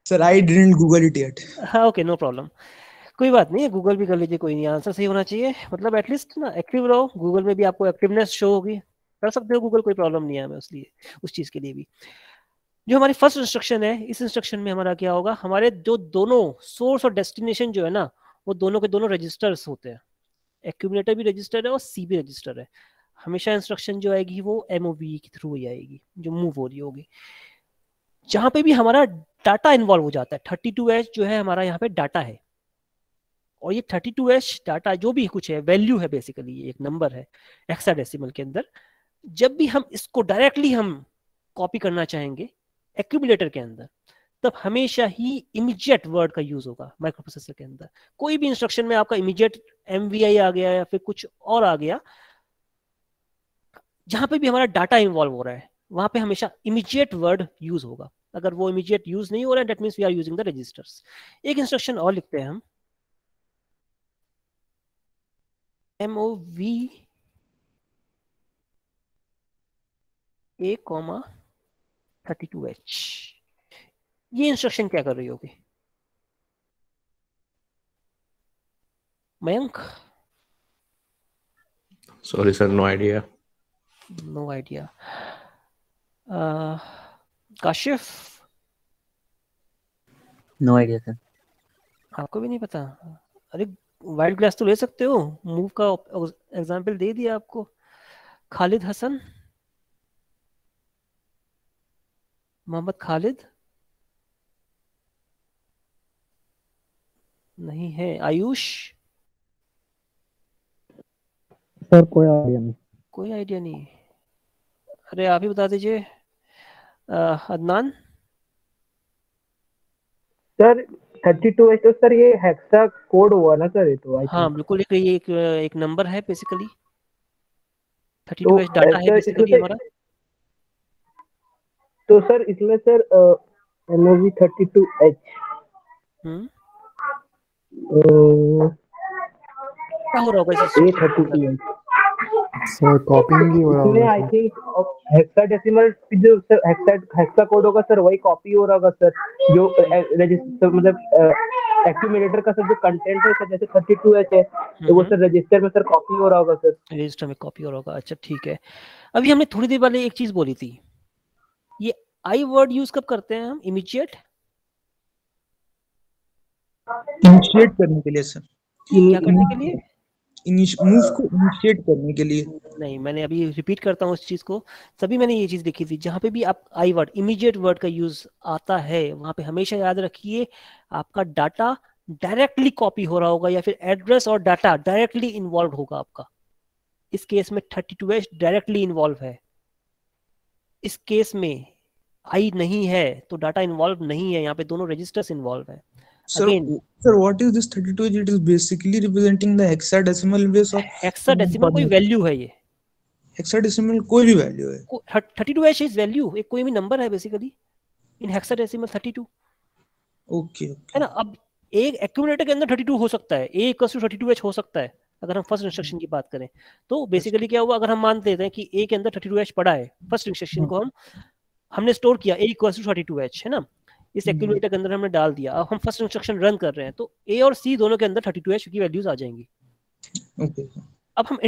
Sir, I didn't Google it yet. हाँ, ओके, नो प्रॉब्लम, कोई बात नहीं है, गूगल भी कर लीजिए, कोई नहीं, आंसर सही होना चाहिए। मतलब एटलीस्ट ना एक्टिव रहो, गूगल में भी आपको एक्टिवनेस शो होगी, कर सकते हो गूगल, कोई प्रॉब्लम नहीं है हमें उस चीज के लिए भी। जो हमारी फर्स्ट इंस्ट्रक्शन है, इस इंस्ट्रक्शन में हमारा क्या होगा, हमारे जो दोनों सोर्स और डेस्टिनेशन जो है ना, वो दोनों के दोनों रजिस्टर्स होते हैं। एक्यूमुलेटर भी रजिस्टर है और सी भी रजिस्टर है। हमेशा इंस्ट्रक्शन जो आएगी वो एमओवी के थ्रू ही आएगी, जो मूव हो रही होगी। जहां पे भी हमारा डाटा इन्वॉल्व हो जाता है, 32H जो है हमारा यहाँ पे डाटा है, और ये 32H डाटा जो भी कुछ है वैल्यू है, बेसिकली ये एक नंबर है हेक्साडेसिमल के अंदर। जब भी हम इसको डायरेक्टली हम कॉपी करना चाहेंगे एक्यूमुलेटर के अंदर, तब हमेशा ही इमीडिएट वर्ड का यूज होगा माइक्रो प्रोसेसर के अंदर। कोई भी इंस्ट्रक्शन में आपका इमीडिएट MVI आ गया या फिर कुछ और आ गया, जहां पे भी हमारा डाटा इन्वॉल्व हो रहा है वहां पे हमेशा इमीडिएट वर्ड यूज होगा। अगर वो इमीडिएट यूज नहीं हो रहा है, that means we are using the registers. एक इंस्ट्रक्शन और लिखते हैं हम, MOV A,32H। ये इंस्ट्रक्शन क्या कर रही होगी Mayank? Sorry sir, no idea. No idea. Kashif? No idea sir. आपको भी नहीं पता? अरे वाइल्ड ग्लास तो ले सकते हो, मूव का एग्जांपल दे दिया आपको। खालिद हसन, मोहम्मद खालिद नहीं है। आयुष? सर कोई आइडिया नहीं। कोई आइडिया नहीं। अरे आप ही बता दीजिए। अदनान? सर 32H तो सर ये हेक्सा कोड हुआ ना सर, ये तो हाँ बिल्कुल, एक नंबर है बेसिकली। 32H डाटा है बेसिकली हमारा। तो सर इसमें सर MOV 32H क्या हो रहा होगा इसे? 32H सर कॉपिंग ही हो रहा होगा। आई थिंक हेक्साडेसिमल जो सर हेक्सा कोड होगा सर, वही कॉपी हो रहा होगा सर, जो रजिस्टर मतलब एक्यूमुलेटर का सर जो कंटेंट है सर, जैसे 32H है तो वो सर रजिस्टर में सर कॉपी हो रहा होगा सर। रजिस्टर में कॉपी हो रहा होगा, अच्छा ठीक है। अभी हमने थोड़ी देर पहले एक चीज बोली थी, ये आई वर्ड यूज कब करते हैं हम? इमीडिएट इनिशिएट करने के लिए सर। क्या करने के लिए? मूव को इनिशिएट करने के लिए। नहीं, मैंने अभी रिपीट करता हूँ इस चीज को। सभी मैंने ये चीज लिखी थी, जहां पे भी आप आई वर्ड इमीडिएट वर्ड का यूज आता है, वहां पे हमेशा याद रखिए आपका डाटा डायरेक्टली कॉपी हो रहा होगा या फिर एड्रेस और डाटा डायरेक्टली इन्वॉल्व होगा आपका। इस केस में 32H डायरेक्टली इन्वॉल्व है। इस केस में आई नहीं है तो डाटा इन्वॉल्व नहीं है, यहाँ पे दोनों रजिस्टर्स इन्वॉल्व है। Sir, what is this 32H? It is basically representing the hexadecimal base of hexadecimal कोई वैल्यू है, ये hexadecimal कोई भी वैल्यू है। 32H इज वैल्यू, एक कोई भी नंबर है बेसिकली इन हेक्साडेसिमल 32। ओके है ना। अब एक एक्यूमुलेटर के अंदर 32 हो सकता है, A = 32H हो सकता है। अगर हम फर्स्ट इंस्ट्रक्शन की बात करें तो बेसिकली क्या हुआ, अगर हम मान लेते हैं कि A के अंदर 32H पड़ा है, फर्स्ट इंस्ट्रक्शन को हमने स्टोर किया A = 32H, है ना, इस एक्यूमुलेटर के अंदर हमने डाल दिया। अब हम फर्स्ट इंस्ट्रक्शन रन कर रहे हैं तो A और C दोनों के अंदर 32H की वैल्यूज आ जाएंगी। अब हम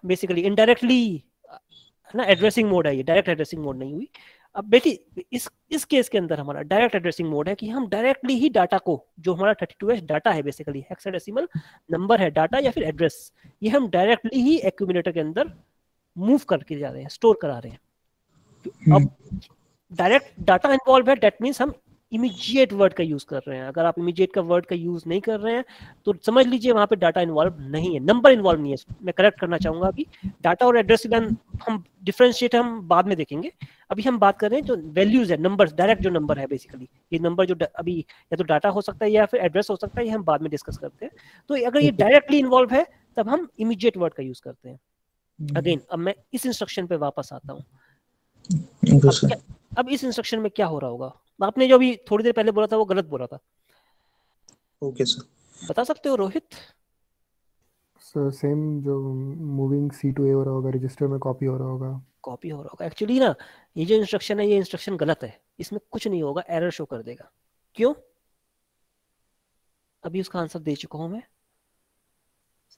बेसिकली इनडायरेक्टली, है ना, एड्रेसिंग मोड है ये, डायरेक्ट एड्रेसिंग मोड नहीं हुई। अब बेटी इस केस के अंदर हमारा डायरेक्ट एड्रेसिंग मोड है कि हम डायरेक्टली ही डाटा को, जो हमारा 32H डाटा है बेसिकली हेक्साडेसिमल नंबर है डाटा या फिर एड्रेस, ये हम डायरेक्टली ही एक्यूमुलेटर के अंदर मूव करके जा रहे हैं, स्टोर करा रहे हैं। अब डायरेक्ट डाटा इन्वॉल्व है, दैट मीन्स हम इमीडिएट वर्ड का यूज कर रहे हैं। अगर आप इमीडिएट का वर्ड का यूज नहीं कर रहे हैं तो समझ लीजिए वहां पे डाटा इन्वॉल्व नहीं है, नंबर इन्वॉल्व नहीं है। मैं करेक्ट करना चाहूंगा कि डाटा और एड्रेस हम डिफरेंशिएट हम बाद में देखेंगे। अभी हम बात कर रहे हैं जो वैल्यूज है, नंबर, डायरेक्ट जो नंबर है बेसिकली, ये नंबर जो अभी या तो डाटा हो सकता है या फिर एड्रेस हो सकता है, ये हम बाद में डिस्कस करते हैं। तो अगर ये डायरेक्टली इन्वॉल्व है तब हम इमीडिएट वर्ड का यूज करते हैं। अगेन अब मैं इस इंस्ट्रक्शन पे वापस आता हूँ। अब इस इंस्ट्रक्शन में क्या हो रहा होगा? आपने जो अभी थोड़ी देर पहले बोला था वो गलत बोला था। ओके सर, बता सकते हो रोहित? सर सेम जो मूविंग C to A हो रहा होगा, रजिस्टर में कॉपी हो रहा होगा। कॉपी हो रहा होगा। एक्चुअली ना ये जो इंस्ट्रक्शन है ये इंस्ट्रक्शन गलत है, इसमें कुछ नहीं होगा, एरर शो कर देगा। क्यों? अभी उसका आंसर दे चुका हूं मैं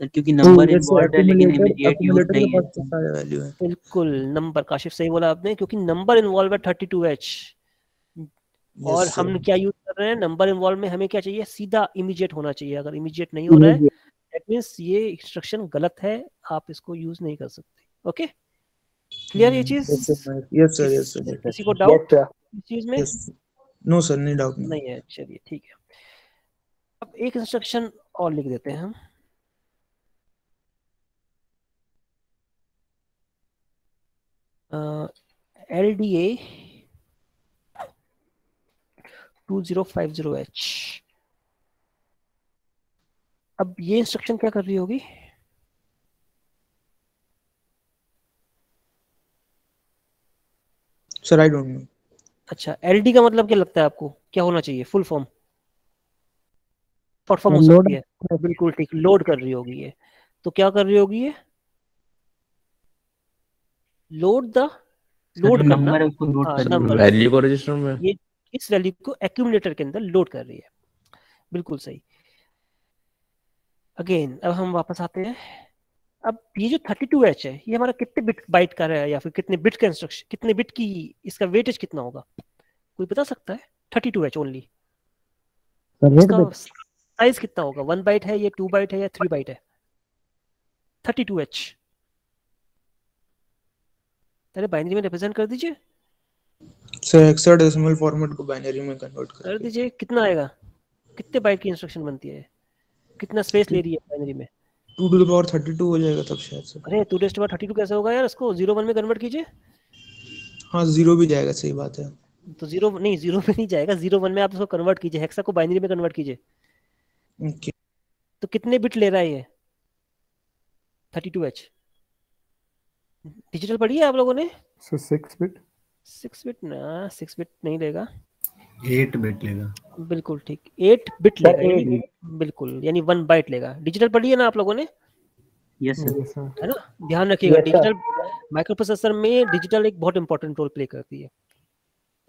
सर, क्योंकि नंबर इन्वॉल्व है लेकिन इमीडिएट यूज नहीं है। बिल्कुल नंबर, काशिफ सही बोला आपने, क्योंकि नंबर इन्वॉल्व है 32H। और Yes, हम sir. क्या यूज कर रहे हैं, नंबर इन्वॉल्व में हमें क्या चाहिए, सीधा इमीडिएट होना चाहिए। अगर इमीडिएट नहीं हो रहा है दैट मीन्स ये इंस्ट्रक्शन गलत है, आप इसको यूज नहीं कर सकते। ओके, क्लियर ये चीज? Yes, sir. Yes, sir. Yes, sir. किसी को Yes, डाउट sir. इस चीज में? Yes. No, sir. No doubt. No. नहीं है, चलिए ठीक है। अब एक इंस्ट्रक्शन और लिख देते हैं हम, LDA 2050H। अब ये इंस्ट्रक्शन क्या कर रही होगी? Sir, I don't know. अच्छा, LD का मतलब क्या लगता है आपको, क्या होना चाहिए फुल फॉर्म? शॉर्ट फॉर्म हो लोड सकती है, बिल्कुल ठीक, लोड कर रही होगी ये। तो क्या कर रही होगी ये? लोड द, लोड करना, नंबर है उसको लोड हाँ कर रही है। नंबर, वैल्यू को रजिस्टर में, ये इस वैल्यू को एक्यूमुलेटर के अंदर लोड कर रही है, बिल्कुल सही। अगेन अब हम वापस आते हैं। अब ये जो 32H है ये हमारा कितने बिट बाइट का है, या फिर कितने बिट का इंस्ट्रक्शन, कितने बिट की इसका वेटेज कितना होगा, कोई बता सकता है? 32H ओनली, इसका साइज कितना होगा? 1 बाइट है, ये 2 बाइट है, या 3 बाइट है? 32H पहले बाइनरी में रिप्रेजेंट कर दीजिए, Sir, hexadecimal format को बाइनरी में कन्वर्ट कर दीजिए। कितना आएगा, कितने बाइट की इंस्ट्रक्शन बनती है, कितना स्पेस ले रही है बाइनरी में? 2 to the power 32 हो जाएगा तब शायद से। अरे 2 to the power 32 कैसे होगा यार, इसको 0 1 में कन्वर्ट कीजिए। हाँ, 0 भी जाएगा, सही बात है। तो 0 नहीं, 0 में नहीं जाएगा, 0 1 में आप इसको कन्वर्ट कीजिए, हेक्सा को बाइनरी में कन्वर्ट कीजिए। ओके, तो कितने बिट ले रहा है ये 32H? डिजिटल पढ़ी है आप लोगों ने? 6 बिट। 6 बिट ना, 6 बिट नहीं लेगा, 8 बिट लेगा। बिल्कुल ठीक, 8 बिट लेगा, बिल्कुल, यानी 1 बाइट लेगा। डिजिटल पढ़ी है ना आप लोगों ने? यस सर, है ना, ध्यान रखिएगा। डिजिटल माइक्रो प्रोसेसर में डिजिटल एक बहुत इंपॉर्टेंट रोल प्ले करती है।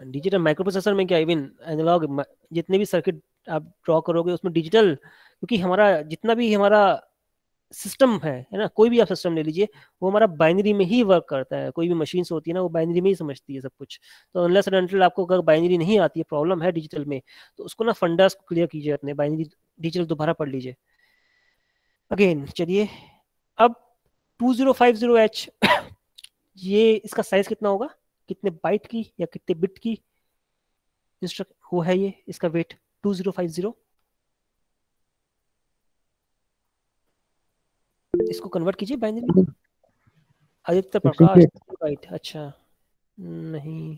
डिजिटल माइक्रो प्रोसेसर में क्या, इवन एनालॉग जितने भी सर्किट आप ड्रॉ करोगे उसमें डिजिटल, क्योंकि हमारा जितना भी हमारा सिस्टम है ना, कोई भी आप सिस्टम ले लीजिए, वो हमारा बाइनरी में ही वर्क करता है। कोई भी मशीन होती है ना, वो बाइनरी में ही समझती है सब कुछ। तो अनलेस एंड अनटिल आपको अगर बाइनरी नहीं आती है, प्रॉब्लम है डिजिटल में, तो उसको ना फंडास को क्लियर कीजिए, अपने बाइनरी डिजिटल दोबारा पढ़ लीजिए। अगेन चलिए, अब 2050H ये इसका साइज कितना होगा, कितने बाइट की या कितने बिट की इंस्ट्रक्शन वो है ये, इसका वेट 2050। इसको कन्वर्ट कीजिए बाइनरी। आदित्य प्रकाश बाइट, अच्छा नहीं,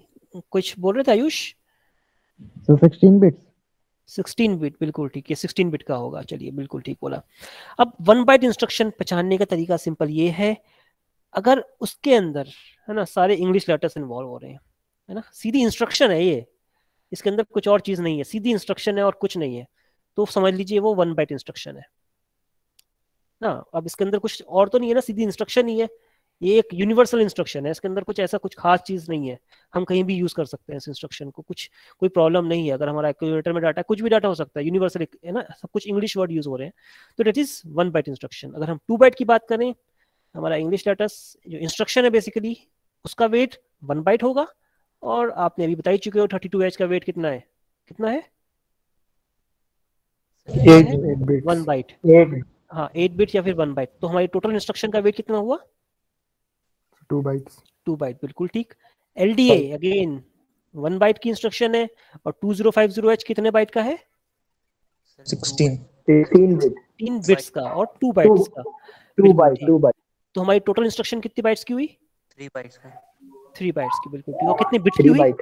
कुछ बोल रहे थे आयुष? So 16 bits. 16 बिट, बिल्कुल ठीक है, 16 बिट का होगा। चलिए बिल्कुल ठीक बोला। अब 1 बाइट इंस्ट्रक्शन पहचानने का तरीका सिंपल ये है, अगर उसके अंदर है ना सारे इंग्लिश लेटर्स इन्वॉल्व हो रहे हैं, है ना, सीधी इंस्ट्रक्शन है ये, इसके अंदर कुछ और चीज नहीं है, सीधी इंस्ट्रक्शन है और कुछ नहीं है, तो समझ लीजिए वो 1 बाइट इंस्ट्रक्शन है ना। अब इसके अंदर कुछ और तो नहीं है ना, सीधी इंस्ट्रक्शन ही है, ये एक यूनिवर्सल इंस्ट्रक्शन है, इसके अंदर कुछ ऐसा कुछ खास चीज नहीं है, हम कहीं भी यूज कर सकते हैं इस इंस्ट्रक्शन को, कुछ कोई प्रॉब्लम नहीं है। अगर हमारा एक्यूमुलेटर में डाटा, कुछ भी डाटा हो सकता है, यूनिवर्सल है ना, सब कुछ इंग्लिश वर्ड यूज हो रहे हैं, तो डेट इज 1 बाइट इंस्ट्रक्शन। अगर हम 2 बाइट की बात करें, हमारा इंग्लिश लेटर्स जो इंस्ट्रक्शन है बेसिकली, उसका वेट 1 बाइट होगा, और आपने अभी बता ही चुके हो 32H का वेट कितना है, कितना है? 1 बाइट, हाँ 8 बिट या फिर 1 बाइट। तो हमारी टोटल इंस्ट्रक्शन का वेट कितना हुआ? 2 बाइट्स। 2 बाइट, बिल्कुल ठीक। LDA अगेन 1 बाइट की इंस्ट्रक्शन है, और 2050H कितने बाइट का है? 16 बिट्स का और 2 बाइट्स का, 2 बाइट। तो हमारी टोटल इंस्ट्रक्शन कितनी बाइट्स की हुई? 3 बाइट्स का, 3 बाइट्स की, बिल्कुल ठीक। और कितने बिट की हुई?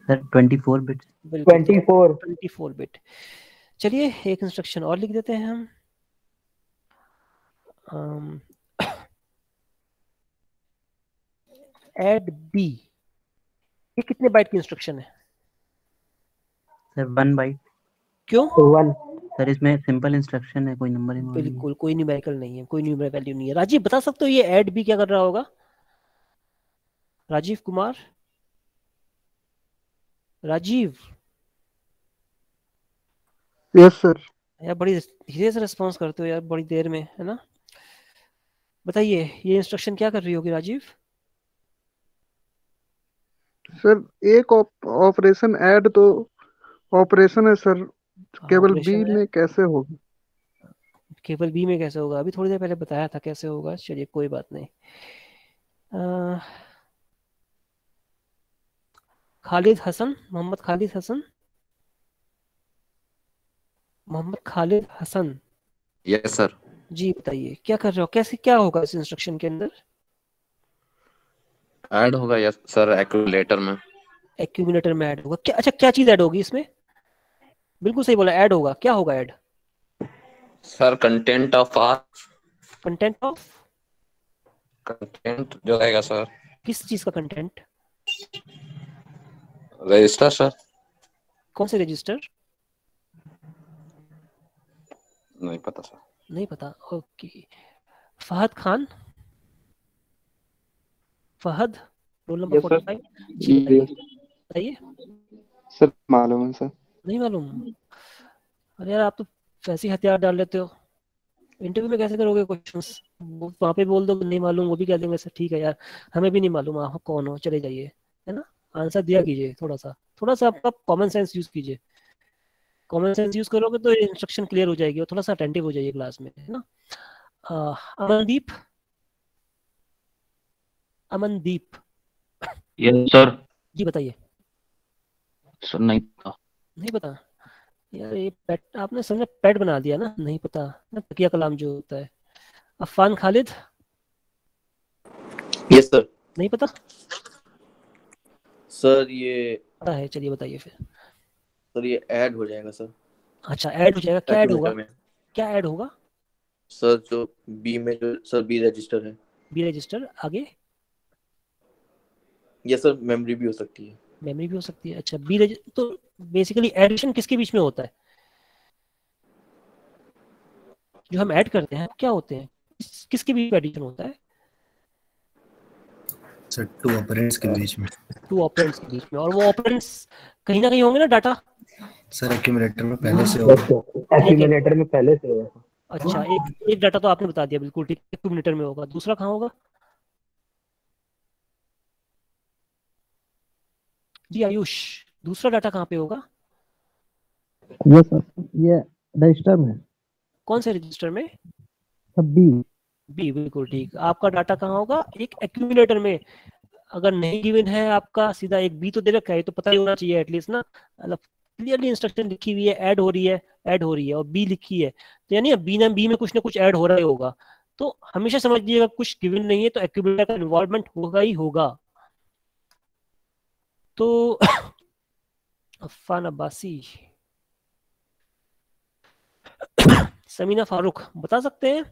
Sir 24 bits. 24 बिट। चलिए एक इंस्ट्रक्शन और लिख देते हैं हम, ऐड बी, ये कितने बाइट की इंस्ट्रक्शन है? Sir 1 byte. क्यों? 1 सर इसमें सिंपल इंस्ट्रक्शन है, कोई नंबर इन्वॉल्व नहीं है। बिल्कुल, कोई न्यूमेरिकल नहीं है, कोई न्यूमेरिकल वैल्यू नहीं है। राजीव बता सकते हो ये ऐड बी क्या कर रहा होगा? राजीव कुमार, राजीव। Yes sir. यार बड़ी धीरे से रिस्पॉन्स करते हो यार, बड़ी देर में, है ना। बताइए ये इंस्ट्रक्शन क्या कर रही होगी राजीव? सर एक ऑपरेशन ऐड तो ऑपरेशन है सर, केवल बी ऑपरेशन है, में कैसे होगा? केवल बी में कैसे होगा? अभी थोड़ी देर पहले बताया था कैसे होगा, चलिए कोई बात नहीं। अ, खालिद हसन, मोहम्मद खालिद हसन, मोहम्मद खालिद हसन, यस सर। जी बताइए क्या कर रहे हो, कैसे क्या होगा इस इंस्ट्रक्शन के अंदर? ऐड होगा यस सर एक्यूमुलेटर में। एक्यूमुलेटर में ऐड होगा क्या? अच्छा क्या चीज ऐड होगी इसमें? बिल्कुल सही बोला, ऐड होगा। क्या होगा add? Sir content of R, content of, content जो रहेगा सर किस चीज का कंटेंट? Register sir. कौन से रजिस्टर? नहीं पता सर। नहीं पता, okay. Fahad Khan, Fahad, roll number yes sir. 45, जी बताइए बताइए। सर मालूम है सर। नहीं मालूम? अरे यार आप तो वैसे ही हथियार डाल लेते हो, इंटरव्यू में कैसे करोगे क्वेश्चंस? वहाँ पे बोल दो कि नहीं मालूम, वो भी कह देंगे सर ठीक है यार हमें भी नहीं मालूम आप कौन हो, चले जाइए, है ना। आंसर दिया कीजिए, थोड़ा सा आपका कॉमन सेंस यूज कीजिए। कॉमन सेंस यूज करोगे तो इंस्ट्रक्शन क्लियर हो जाएगी और थोड़ा सा अटेंटिव हो जाइए क्लास में, है ना। Amandeep, Amandeep, yes sir. जी बताइए। सर नहीं पता। नहीं पता यार, ये पेट आपने समझा पेट बना दिया ना, नहीं पता ना, तकिया कलाम जो होता है। Afan Khalid, yes sir. नहीं पता? सर ये पता है, चलिए बताइए फिर। सर ये ऐड हो जाएगा सर अच्छा ऐड हो जाएगा, क्या ऐड होगा? एक्यूमुलेटर में। क्या ऐड होगा? सर जो बी में जो सर बी रजिस्टर है। बी रजिस्टर, आगे? यस सर मेमोरी भी हो सकती है। मेमोरी भी हो सकती है, अच्छा बी रजिस्टर। तो बेसिकली एडिशन किसके बीच में होता है? जो हम ऐड करते हैं क्या होते हैं, किसके बीच में एडिशन होता है? सर टू ऑपरेंड्स के बीच में। टू ऑपरेंड्स के बीच में, और वो ऑपरेंड्स कहीं ना कहीं होंगे ना डाटा? सर एक्यूमुलेटर में पहले से होगा। एक्यूमुलेटर में पहले से होगा। अच्छा एक डाटा तो आपने बता दिया, बिल्कुल ठीक, एक्यूमुलेटर में होगा। दूसरा कहाँ होगा? जी आयुष, दूसरा डाटा कहाँ पे होगा? ये सर ये रजिस्टर में। कौन से रजिस्टर में? बी। बी, बिल्कुल ठीक। आपका डाटा कहाँ होगा? एक एक्यूमुलेटर में। अगर नहीं गिवन है आपका, सीधा एक बी तो दे रखा है, तो पता ही होना चाहिए एटलीस्ट ना, मतलब क्लियरली इंस्ट्रक्शन लिखी हुई है, ऐड हो रही है, ऐड हो रही है, और बी लिखी है तो यानी बी में कुछ ना कुछ ऐड हो रहा ही होगा। तो हमेशा समझिएगा कुछ गिवन नहीं है तो एक्यूमुलेटर का इन्वॉल्वमेंट होगा ही होगा। तो अफान अब्बासी, समीना फारूक बता सकते हैं?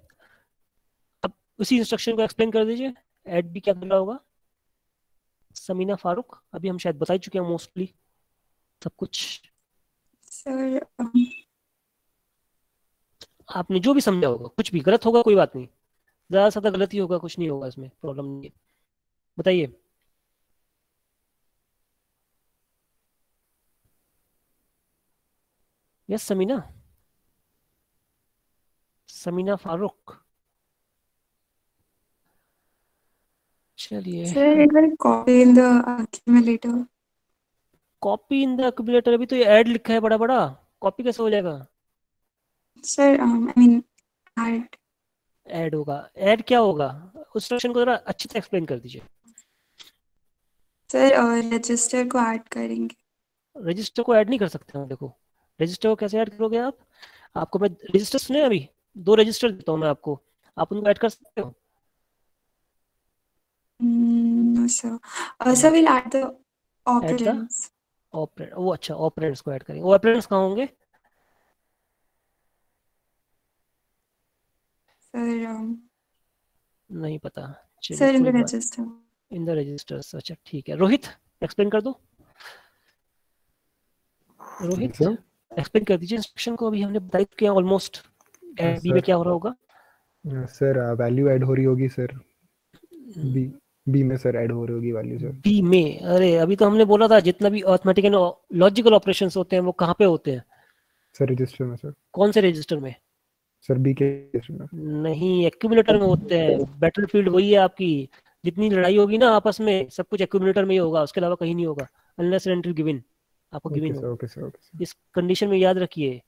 अब उसी इंस्ट्रक्शन को एक्सप्लेन कर दीजिए, ऐड भी क्या कर रहा होगा। समीना फारूक, अभी हम शायद बता ही चुके हैं मोस्टली सब कुछ। सर आपने जो भी समझा होगा, कुछ भी गलत होगा कोई बात नहीं, ज्यादा से ज्यादा गलत ही होगा, कुछ नहीं होगा इसमें, प्रॉब्लम नहीं है, बताइए। यस समीना, समीना फारूक, चलिए। Sir, it will copy in the accumulator. Copy in the accumulator, अभी तो ये ऐड लिखा है बड़ा बड़ा, कॉपी कैसे हो जाएगा? Sir, I mean add. Add होगा, ऐड क्या होगा? इंस्ट्रक्शन को जरा अच्छे से एक्सप्लेन कर दीजिए। सर रजिस्टर को ऐड करेंगे। रजिस्टर को ऐड नहीं कर सकते हम, देखो रजिस्टर को कैसे ऐड करोगे आप? आपको मैं रजिस्टर सुने, अभी 2 रजिस्टर देता हूँ मैं आपको, आप उनको ऐड कर सकते हो? No sir. Sir will add the add the operands. Operand, वो अच्छा ऑपरेंड्स को ऐड करेंगे। ऑपरेंड्स कहाँ होंगे? Sir नहीं पता, sir चलिए in the कोई बात। register. इन द रजिस्टर्स, अच्छा ठीक है। रोहित एक्सप्लेन कर दो, रोहित एक्सप्लेन कर दीजिए इंस्ट्रक्शन को, अभी हमने बता ही चुके हैं ऑलमोस्ट। ऐड बी में क्या हो रहा होगा? सर वैल्यू ऐड हो रही होगी सर, बी में सर ऐड हो रही होगी वैल्यू सर। बी में? अरे अभी तो हमने बोला था जितना भी अरिथमेटिक एंड लॉजिकल ऑपरेशंस होते हैं वो कहाँ पे होते हैं? सर रजिस्टर में सर। कौन से रजिस्टर में? सर बी के रजिस्टर में। नहीं, एक्यूमुलेटर में होते हैं। बैटलफील्ड वही है आपकी जितनी लड़ाई होगी ना आपस में, सब कुछ एक्यूमुलेटर में ही होगा, उसके अलावा कहीं नहीं होगा, अनलेस एंड अनटिल गिवन आपको गिवन होगा। Okay sir. इस कंडीशन में याद रखिए,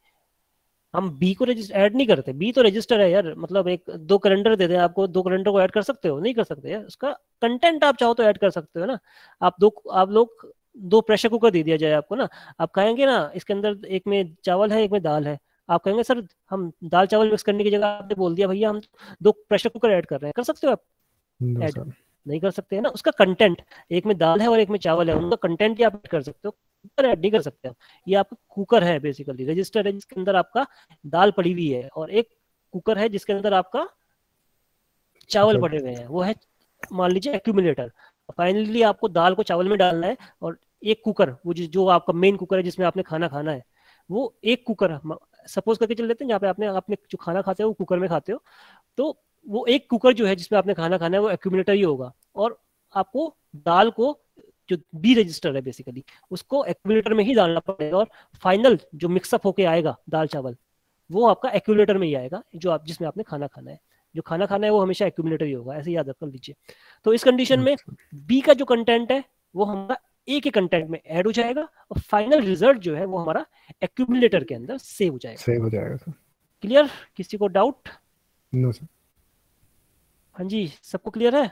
हम बी को ऐड नहीं करते, बी तो रजिस्टर है यार, मतलब एक 2 कैलेंडर दे दें आपको, 2 कैलेंडर को ऐड कर सकते हो? नहीं कर सकते यार। उसका कंटेंट आप चाहो तो ऐड कर सकते हो ना। आप लोग 2 प्रेशर कुकर दे दिया जाए आपको ना, आप कहेंगे ना इसके अंदर एक में चावल है एक में दाल है, आप कहेंगे सर हम दाल चावल मिक्स करने की जगह आपने बोल दिया भैया हम 2 प्रेशर कुकर ऐड कर रहे हैं, कर सकते हो आप? ऐड नहीं कर सकते है ना। उसका कंटेंट, एक में दाल है और एक में चावल है, उनका कंटेंट ही आप ऐड कर सकते हो, कुकर ऐड नहीं कर सकते हो। ये आपका कुकर है बेसिकली, रजिस्टर है जिसके अंदर आपका दाल पड़ी हुई है, और एक कुकर है जिसके अंदर आपका चावल पड़े हुए हैं, वो है मान लीजिए एक्यूमुलेटर। फाइनली आपको दाल को चावल में डालना है, और एक कुकर वो जो आपका मेन कुकर है जिसमें आपने खाना खाना है, वो एक कुकर सपोज करके चल लेते हैं, जहाँ पे आपने जो खाना खाते हो वो कुकर में खाते हो, तो वो एक कुकर जो है जिसमें आपने खाना खाना है वो एक्यूमुलेटर ही होगा, और आपको दाल को जो बी रजिस्टर है बेसिकली उसको एक्यूमुलेटर में ही डालना पड़ेगा, और फाइनल जो मिक्सअप होके आएगा दाल चावल वो आपका एक्यूमुलेटर में ही आएगा, जो आप जिसमें आपने खाना खाना है। जो खाना खाना है वो हमेशा एक्यूमुलेटर ही होगा, ऐसे याद रख लीजिए। तो इस कंडीशन में बी का जो कंटेंट है वो हमारा ए के कंटेंट में ऐड हो जाएगा, और फाइनल रिजल्ट जो है वो हमारा एक्यूमुलेटर के अंदर सेव हो जाएगा। सर। क्लियर? किसी को डाउट? No sir. हाँ जी, सबको क्लियर है?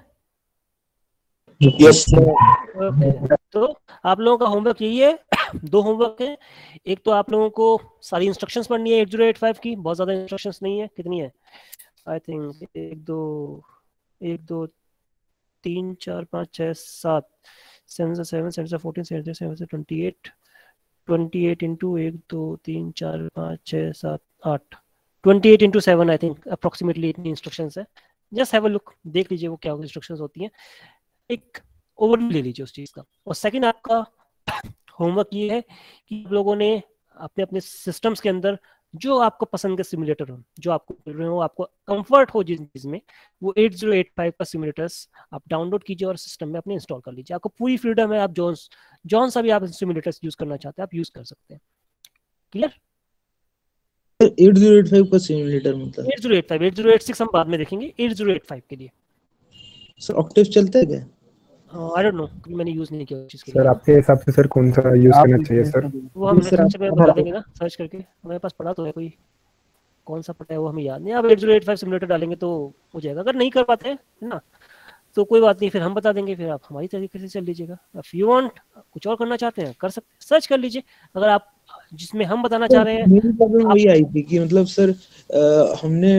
यस ओके, तो आप लोगों का होमवर्क यही है। 2 होमवर्क है। एक तो आप लोगों को सारी इंस्ट्रक्शंस पढ़नी है 8085 की, बहुत ज्यादा इंस्ट्रक्शंस नहीं है, कितनी है आई थिंक 1 2 3 4 5 6 7 7 से 7 7 से 14 7 से 28 28 into 1 2 3 4 5 6 7 8 28 into 7 I think approximately इतनी इंस्ट्रक्शंस है। जस्ट हैव अ लुक, देख लीजिए वो क्या इंस्ट्रक्शंस होती हैं, एक ओवरव्यू ले लीजिए उस चीज का। और सेकंड आपका होमवर्क ये है कि आप लोगों ने अपने अपने सिस्टम्स के अंदर जो आपको पसंद के सिमुलेटर हो, जो आपको मिल रहे हो, आपको कंफर्ट हो जिस चीज में, वो 8085 का सिमुलेटर्स आप डाउनलोड कीजिए और सिस्टम में अपने इंस्टॉल कर लीजिए। आपको पूरी फ्रीडम है, आप जॉन सा भी आप सिमुलेटर्स यूज करना चाहते हैं आप यूज कर सकते हैं। क्लियर? 8085 का सिमुलेटर मतलब 8085 8086 हम बाद में देखेंगे, 8085 के लिए सर ऑक्टेव चलता है क्या? आई डोंट नो, मैंने यूज नहीं किया उस चीज के लिए। सर आपके हिसाब से सर कौन सा यूज करना चाहिए सर? वो हम लेक्चर में बता देंगे ना, सर्च करके। हमारे पास पढ़ा तो है, कोई कौन सा पढ़ा है वो हमें याद नहीं। आप 8085 सिमुलेटर डालेंगे तो हो जाएगा। अगर नहीं कर पाते हैं ना तो कोई बात नहीं, फिर हम बता देंगे, फिर आप हमारी तरीके से चल लीजिएगा। इफ यू वांट कुछ और करना चाहते हैं कर सकते हैं, सर्च कर लीजिए। अगर आप जिसमें हम बताना चाह रहे हैं, मेरी प्रॉब्लम वही आई थी कि मतलब सर हमने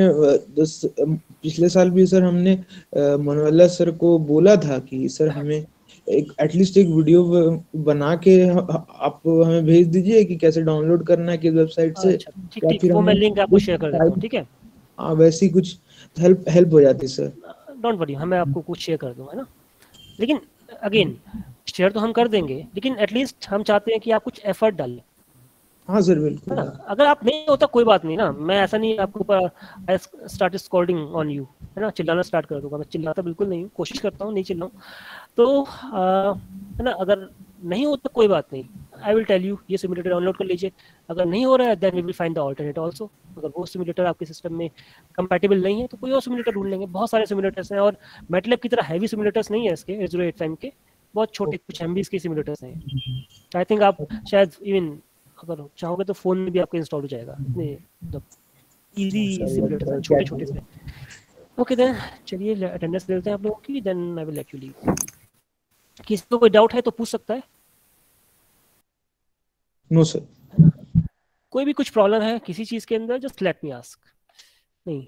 पिछले साल भी सर हमने मनोवाला सर को बोला था कि सर हमें एक एटलीस्ट एक वीडियो बना के आप हमें भेज दीजिए कि कैसे डाउनलोड करना है किस वेबसाइट से। ठीक, वो मैं लिंक आपको शेयर कर देता हूं, ठीक है? हाँ, वैसी कुछ हेल्प हो जाती सर। डोंट वरी, मैं आपको कुछ शेयर कर दूंगा ना। लेकिन अगेन शेयर तो हम कर देंगे, लेकिन एटलीस्ट हम चाहते हैं कि आप कुछ एफर्ट डालें। हाँ सर बिल्कुल। अगर आप नहीं होता कोई बात नहीं ना, मैं ऐसा नहीं आपके ऊपर I start scolding on you है ना, चिल्लाना स्टार्ट कर दूंगा। मैं चिल्लाता बिल्कुल नहीं हूँ, कोशिश करता हूँ नहीं चिल्लाऊं तो है ना। अगर नहीं होता कोई बात नहीं, आई विल टेल यू ये सिमुलेटर डाउनलोड कर लीजिए। अगर नहीं हो रहा है then we will find the alternate also. अगर वो सिमुलेटर आपके सिस्टम में कंपैटिबल नहीं है तो कोई और सिमुलेटर ढूंढ लेंगे। बहुत सारे सिमुलेटर्स हैं, और मैटलैब की तरह हैवी सिमुलेटर्स नहीं है इसके 8085 के, बहुत छोटे कुछ एमबीज के सिमुलेटर्स हैं। आई थिंक आप शायद इवन अगर चाहोगे तो फोन में भी आपको इंस्टॉल हो जाएगा। मतलब इजी सिमुलेटर्स हैं, छोटे छोटे से। ओके देन चलिए अटेंडेंस लेते हैं आप लोगों की, then I will let you leave. किसी को कोई डाउट है तो पूछ सकता है। No sir. कोई भी कुछ प्रॉब्लम है किसी चीज के अंदर, जस्ट लेट मी आस्क। नहीं